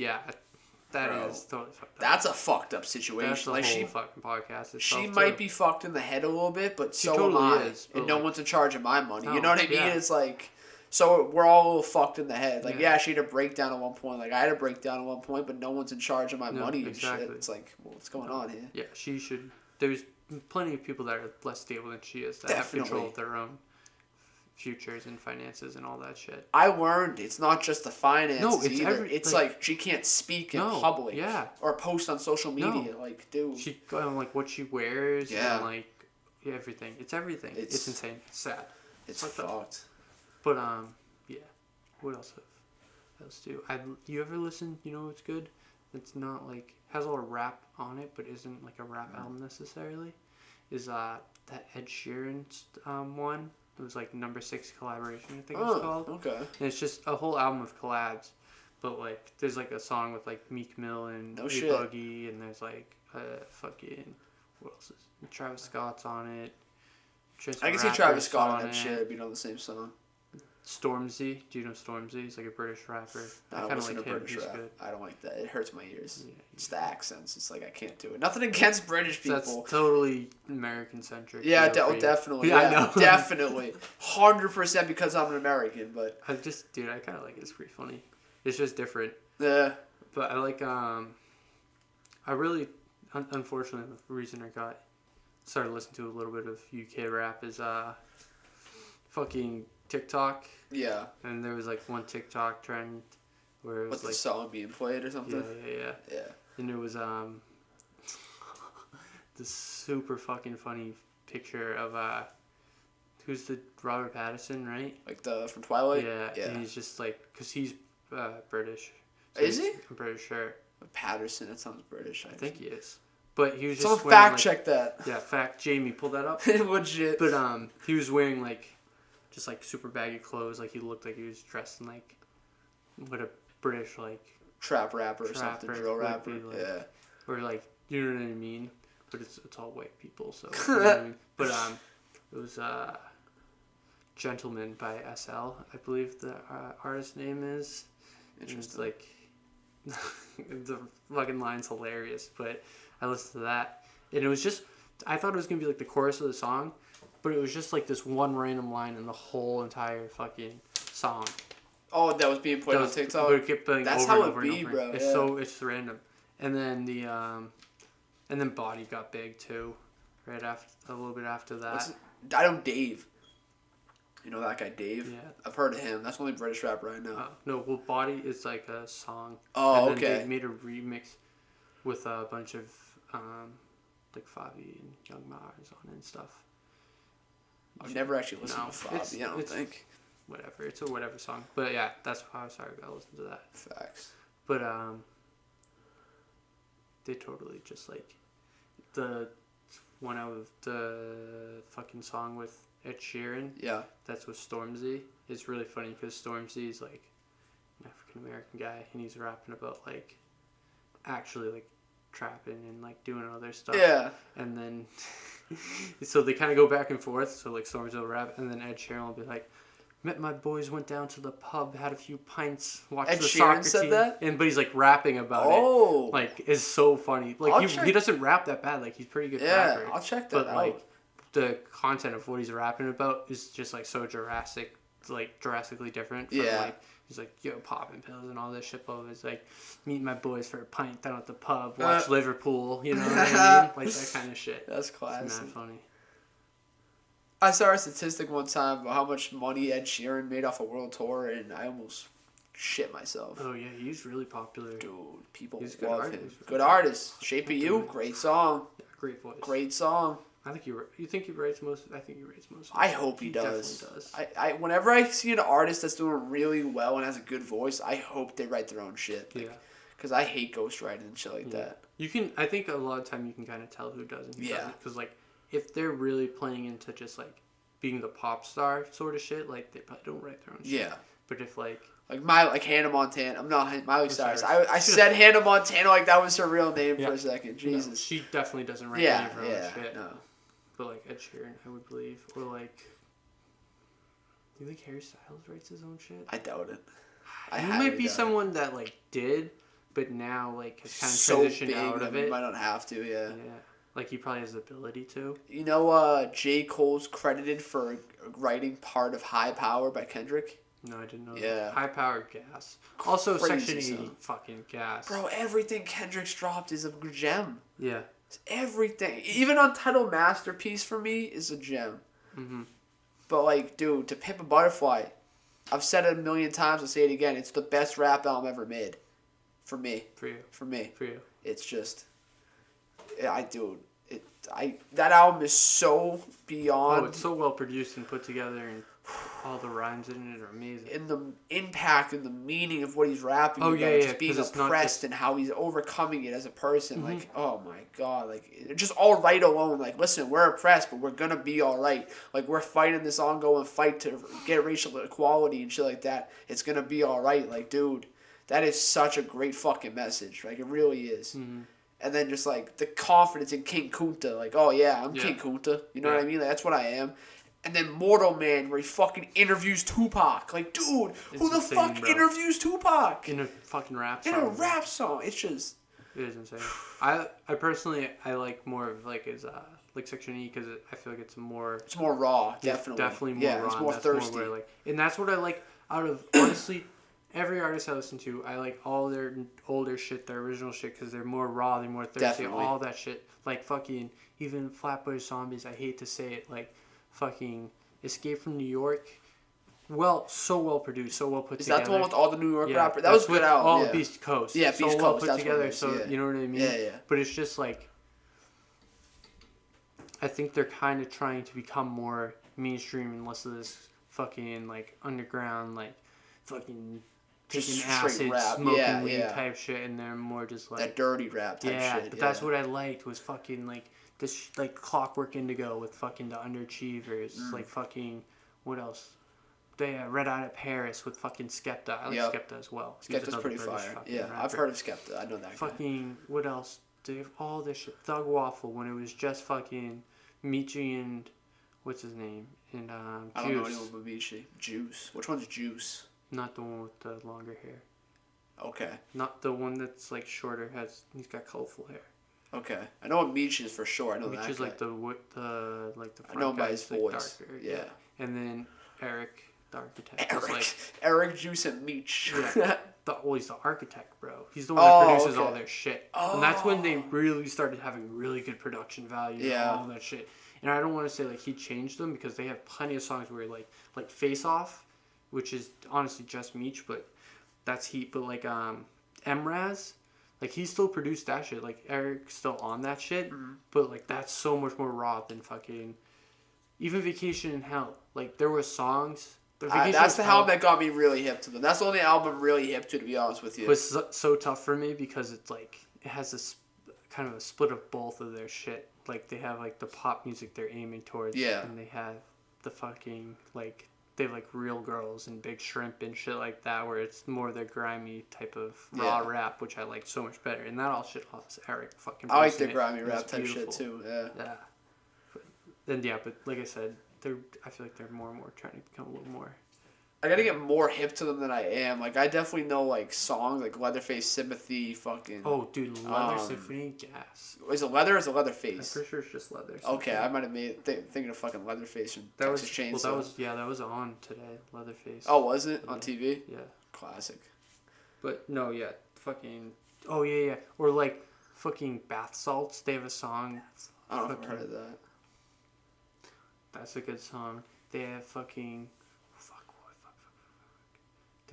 that is totally fucked up. That's a fucked up situation. That's the whole fucking podcast itself. She might be fucked in the head a little bit, but so am I. And no one's in charge of my money. You know what I mean? It's like... So we're all a little fucked in the head. Like, she had a breakdown at one point. Like, I had a breakdown at one point, but no one's in charge of my money and shit. It's like, well, what's going on here? Yeah, she should. There's plenty of people that are less stable than she is that have control of their own futures and finances and all that shit. I learned it's not just the finances either. It's like she can't speak in public. Yeah. Or post on social media. No. Like, dude. She, like, what she wears and, like, everything. It's everything. It's insane. It's sad. It's fucked. But, what else do? You ever listen, you know what's good? It's not, like, has all a rap on it, but isn't, like, a rap album necessarily? Is, that Ed Sheeran one. It was, like, number 6 collaboration, I think it's called. Okay. And it's just a whole album of collabs. But, like, there's, like, a song with, like, Meek Mill and A-Buggy, and there's, like, fucking, what else is it? Travis Scott's on it. I can see Travis Scott and Ed Sheeran being on the same song. Stormzy, do you know Stormzy? He's like a British rapper. I kind of like him. British rap. Good. I don't like that. It hurts my ears. Yeah. It's the accents. It's like I can't do it. Nothing against British people. That's totally American centric. Yeah, definitely. Yeah, I know. Definitely. 100% because I'm an American, but I kind of like it. It's pretty funny. It's just different. Yeah. But I like I really unfortunately the reason I started listening to a little bit of UK rap is fucking TikTok. Yeah. And there was like one TikTok trend where it was the song being played or something? Yeah. And it was this super fucking funny picture of who's the Robert Pattinson, right? Like from Twilight? Yeah. And he's just like, because he's British. So is he? I'm pretty sure. Patterson, that sounds British. I think he is. But he was just someone fact check that. Yeah, Jamie, pull that up. Legit. But he was wearing like just like super baggy clothes, like he looked like he was dressed in like what a British like trap rapper or something, drill rapper. Like, yeah. Or like, you know what I mean? But it's all white people, so you know what I mean? But it was Gentleman by SL, I believe the artist name is. Interesting. It's like the fucking line's hilarious, but I listened to that and it was just, I thought it was gonna be like the chorus of the song, but it was just like this one random line in the whole entire fucking song. Oh, that was being played on TikTok? But it kept playing That's over how and over it be, and over. Bro. It's random. And then and then Body got big too, right after, a little bit after that. I know Dave. You know that guy Dave? Yeah. I've heard of him. That's the only British rapper I know. No, well, Body is like a song. Oh, and then okay. They made a remix with a bunch of like Fabi and Young Mars on it and stuff. I've never actually listened to Fabi, I don't think. Whatever. It's a whatever song. But yeah, that's how I started to listen to that. Facts. But they totally just like the one out of the fucking song with Ed Sheeran. Yeah. That's with Stormzy. It's really funny because Stormzy is like an African American guy and he's rapping about like actually like trapping and like doing other stuff. Yeah. And then so they kind of go back and forth. So like Stormzy will rap and then Ed Sheeran will be like, met my boys, went down to the pub, had a few pints, watched Ed the Sheeran soccer said team. That? But he's like rapping about it. Like it's so funny. Like he doesn't rap that bad. Like he's pretty good rapper. Yeah, I'll check that out. But like the content of what he's rapping about is just like so drastically different from like he's like, yo, popping pills and all this shit, but it's like meet my boys for a pint down at the pub, watch Liverpool, you know what I mean? Like that kind of shit. That's classic. It's mad funny. I saw a statistic one time about how much money Ed Sheeran made off a world tour, and I almost shit myself. Oh yeah, he's really popular. Dude, people he's love him. Good artist. Shape of You, great song. Yeah, great voice. Great song. I think you think he writes most. I think he writes most. I hope he does. Definitely does. I whenever I see an artist that's doing really well and has a good voice, I hope they write their own shit. Like, because I hate ghostwriting and shit like that. You can. I think a lot of time you can kind of tell who does and who doesn't. Because like, if they're really playing into just like being the pop star sort of shit, like they probably don't write their own shit. Yeah. But if like Hannah Montana, I'm not Miley Cyrus. I said Hannah Montana like that was her real name for a second. Jesus. No, she definitely doesn't write any of her own shit. No. But like Ed Sheeran, I would believe, or like, do you think Harry Styles writes his own shit? I doubt it. He might be someone that like did, but now like has kind of transitioned out of it. He might not have to, yeah. Like he probably has the ability to. You know, J. Cole's credited for writing part of High Power by Kendrick. No, I didn't know that. High Power Gas. Also, Section 80 fucking gas. Bro, everything Kendrick's dropped is a gem. Yeah. Everything. Even Untitled Masterpiece for me is a gem. Mm-hmm. But like, dude, To Pimp a Butterfly, I've said it a million times, I'll say it again, it's the best rap album ever made. For me. For you. For me. For you. It's just... that album is so beyond... Oh, it's so well produced and put together, and all the rhymes in it are amazing. And the impact and the meaning of what he's rapping about, just being oppressed and how he's overcoming it as a person. Mm-hmm. Like, oh my God. Like, just all right alone. Like, listen, we're oppressed, but we're gonna be all right. Like, we're fighting this ongoing fight to get racial equality and shit like that. It's gonna be all right. Like, dude, that is such a great fucking message. Like, it really is. Mm-hmm. And then just, like, the confidence in King Kunta. Like, oh, yeah, I'm King Kunta. You know what I mean? Like, that's what I am. And then Mortal Man, where he fucking interviews Tupac. Like, dude, who the fuck interviews Tupac? In a fucking rap song. In a rap song. It's just... It is insane. I personally, I like more of, like, his, like, Section E, because I feel like it's more... It's more raw, definitely. Definitely more raw. It's more thirsty. More like, and that's what I like out of, honestly... Every artist I listen to, I like all their older shit, their original shit, because they're more raw, they're more thirsty, all that shit. Like fucking, even Flatbush Zombies, I hate to say it, like fucking Escape from New York. Well, so well produced, so well put together. Is that the one with all the New York rappers? That was good album. All Beast Coast. Yeah, Beast Coast. So well put together, so you know what I mean? Yeah. But it's just like, I think they're kind of trying to become more mainstream and less of this fucking like underground, like fucking... taking acid, rap. Smoking weed type shit, and they're more just like... that dirty rap type shit. But that's what I liked, was fucking like this, like Clockwork Indigo with fucking the Underachievers, like fucking, what else? They Red Eye at Paris with fucking Skepta. I like Skepta as well. Skepta's pretty fire. Yeah, rapper. I've heard of Skepta. I know that fucking, guy. What else? They have all this shit. Thug Waffle, when it was just fucking Michi and, what's his name? And Juice. I don't know anyone but Michi. Juice. Which one's Juice? Not the one with the longer hair. Okay. Not the one that's like shorter. He's got colorful hair. Okay, I know what Meech is for sure. I know Meech that. Meech is like the front I know by his voice. Darker, yeah. And then Eric, the architect. Eric Juice and Meech. Yeah. He's the architect, bro. He's the one that produces all their shit. And that's when they really started having really good production value and all that shit. And I don't want to say like he changed them, because they have plenty of songs where like Face Off, which is honestly just Meech, but that's Heat. But like MRAZ, like he still produced that shit. Like Eric's still on that shit, but like that's so much more raw than fucking even Vacation in Hell. Like there were songs. That's the album that got me really hip to them. That's the only album I'm really hip to be honest with you. But it's so tough for me, because it's like it has this kind of a split of both of their shit. Like they have like the pop music they're aiming towards, and they have the fucking like. They have like Real Girls and Big Shrimp and shit like that, where it's more their grimy type of raw rap, which I like so much better. And that all shit was Eric fucking. I like the grimy rap type shit too. Yeah. But like I said, I feel like they're more and more trying to become a little more. I gotta get more hip to them than I am. Like I definitely know like songs like Leatherface, Sympathy, fucking. Oh, dude, Leather Symphony, gas. Is it Leather or is it Leatherface? I'm pretty sure it's just Leather. Okay, I might have made thinking of fucking Leatherface from Texas Chainsaw. Well, that was on today, Leatherface. Oh, was it on TV? Yeah. Classic. But no, fucking. Oh yeah. Or like fucking Bath Salts. They have a song. I don't know if I've heard of that. That's a good song. They have fucking.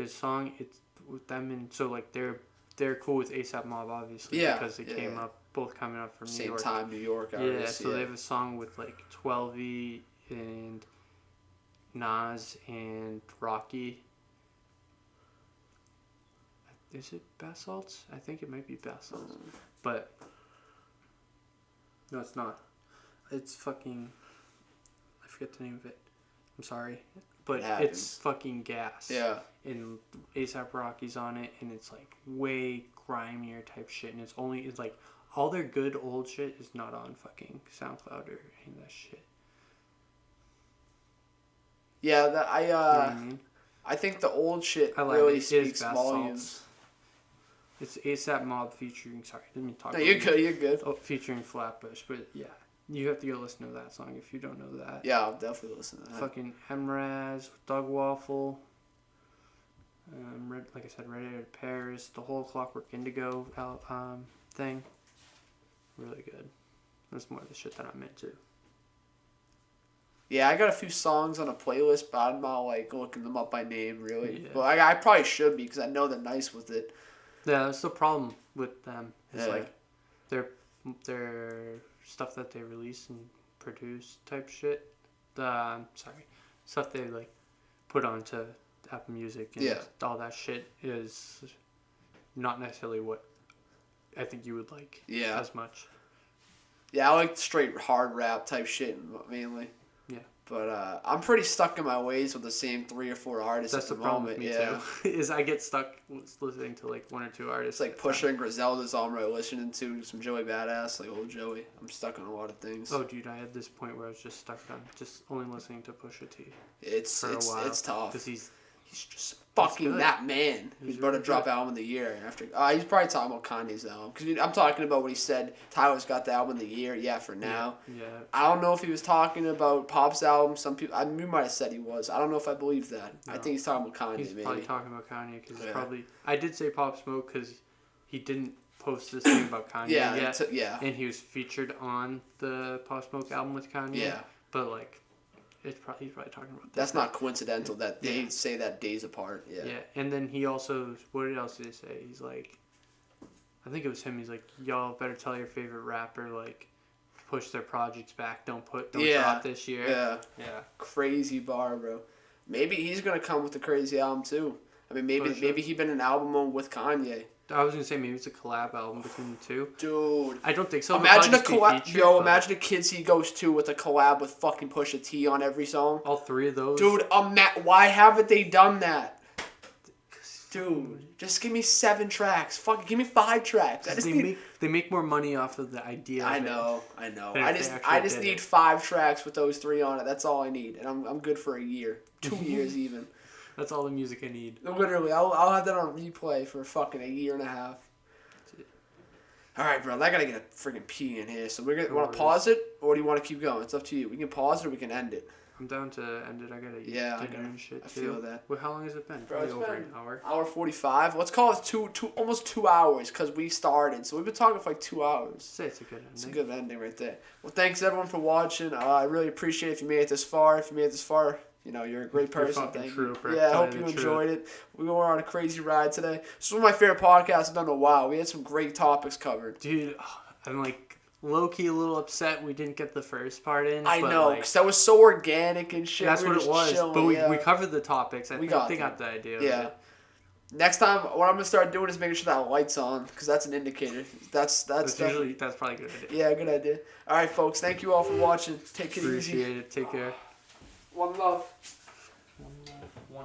There's a song. It's with them, and so like they're cool with ASAP Mob, obviously, because it came up, both coming up from New York. Same time, New York. So they have a song with like 12E and Nas and Rocky. Is it Bath Salts? I think it might be Bath Salts. But no, it's not. It's fucking... I forget the name of it. I'm sorry. But it's fucking gas. Yeah. And A$AP Rocky's on it, and it's like way grimier type shit. And it's like all their good old shit is not on fucking SoundCloud or any of that shit. Yeah, You know what I mean? I think the old shit really speaks volumes. Salts. It's ASAP Mob featuring... Sorry, I didn't mean to talk about it. You're good. Oh, featuring Flatbush, but yeah. You have to go listen to that song if you don't know that. Yeah, I'll definitely listen to that. Fucking Mraz, Doug Waffle, like I said, Red Air Paris, the whole Clockwork Indigo thing. Really good. That's more of the shit that I'm into. Yeah, I got a few songs on a playlist, but I'm not like looking them up by name, really. Yeah. But I probably should be because I know they're nice with it. Yeah, that's the problem with them. It's like their stuff that they release and produce type shit. Stuff they like put onto Apple Music and all that shit is not necessarily what I think you would like as much. Yeah, I like straight hard rap type shit mainly. Yeah. But I'm pretty stuck in my ways with the same 3 or 4 artists at the moment. That's the problem with me too. Is I get stuck listening to like 1 or 2 artists. It's like Pusha and Griselda's all I'm really listening to. Some Joey Badass, like old Joey. I'm stuck on a lot of things. Oh, dude, I had this point where I was just stuck on just only listening to Pusha T. It's tough. Because he's just fucking that man. He's about to drop album of the year after. He's probably talking about Kanye's album because I'm talking about what he said. Tyler's got the album of the year. Yeah, for now. Yeah. I don't know if he was talking about Pop's album. Some people, you might have said he was. I don't know if I believe that. No. I think he's talking about Kanye. He's probably talking about Kanye because probably. I did say Pop Smoke because he didn't post this thing about Kanye yet. And he was featured on the Pop Smoke album with Kanye. Yeah. But like. He's probably talking about That's not coincidental that they say that days apart. Yeah. Yeah, and then he also, what else did he say? He's like, I think it was him. He's like, y'all better tell your favorite rapper like, push their projects back. Don't drop this year. Yeah. Yeah. Crazy bar, bro. Maybe he's gonna come with a crazy album too. I mean, maybe he been an album with Kanye. I was gonna say maybe it's a collab album between the two. Dude, I don't think so. Imagine a collab. Imagine a Kids He Goes To with a collab with fucking Pusha T on every song. All 3 of those. Dude, why haven't they done that? Dude, just give me 7 tracks. Fuck, give me 5 tracks. They make more money off of the idea. I know. I just need 5 tracks with those 3 on it. That's all I need, and I'm good for a year, 2 years even. That's all the music I need. Literally, I'll have that on replay for fucking a year and a half. All right, bro. I gotta get a freaking pee in here. So want to pause it, or do you want to keep going? It's up to you. We can pause it, or we can end it. I'm down to end it. I gotta eat dinner and shit too. I feel that. Well, how long has it been? Bro, it's over an hour. Hour 45. Let's call it almost 2 hours because we started. So we've been talking for like 2 hours. Say it's a good ending. It's a good ending right there. Well, thanks everyone for watching. I really appreciate if you made it this far. If you made it this far, you know, you're a great person. Thank you. I hope you enjoyed it. We were on a crazy ride today. This is one of my favorite podcasts I've done in a while. We had some great topics covered. Dude, I'm like low-key a little upset we didn't get the first part in. I know, because that was so organic and shit. That's what it was. Chilling, but we covered the topics. I think they got the idea of it. Next time, what I'm going to start doing is making sure that light's on, because that's an indicator. That's probably a good idea. Yeah, good idea. All right, folks. Thank you all for watching. Take it easy. Appreciate it. Take care. One love.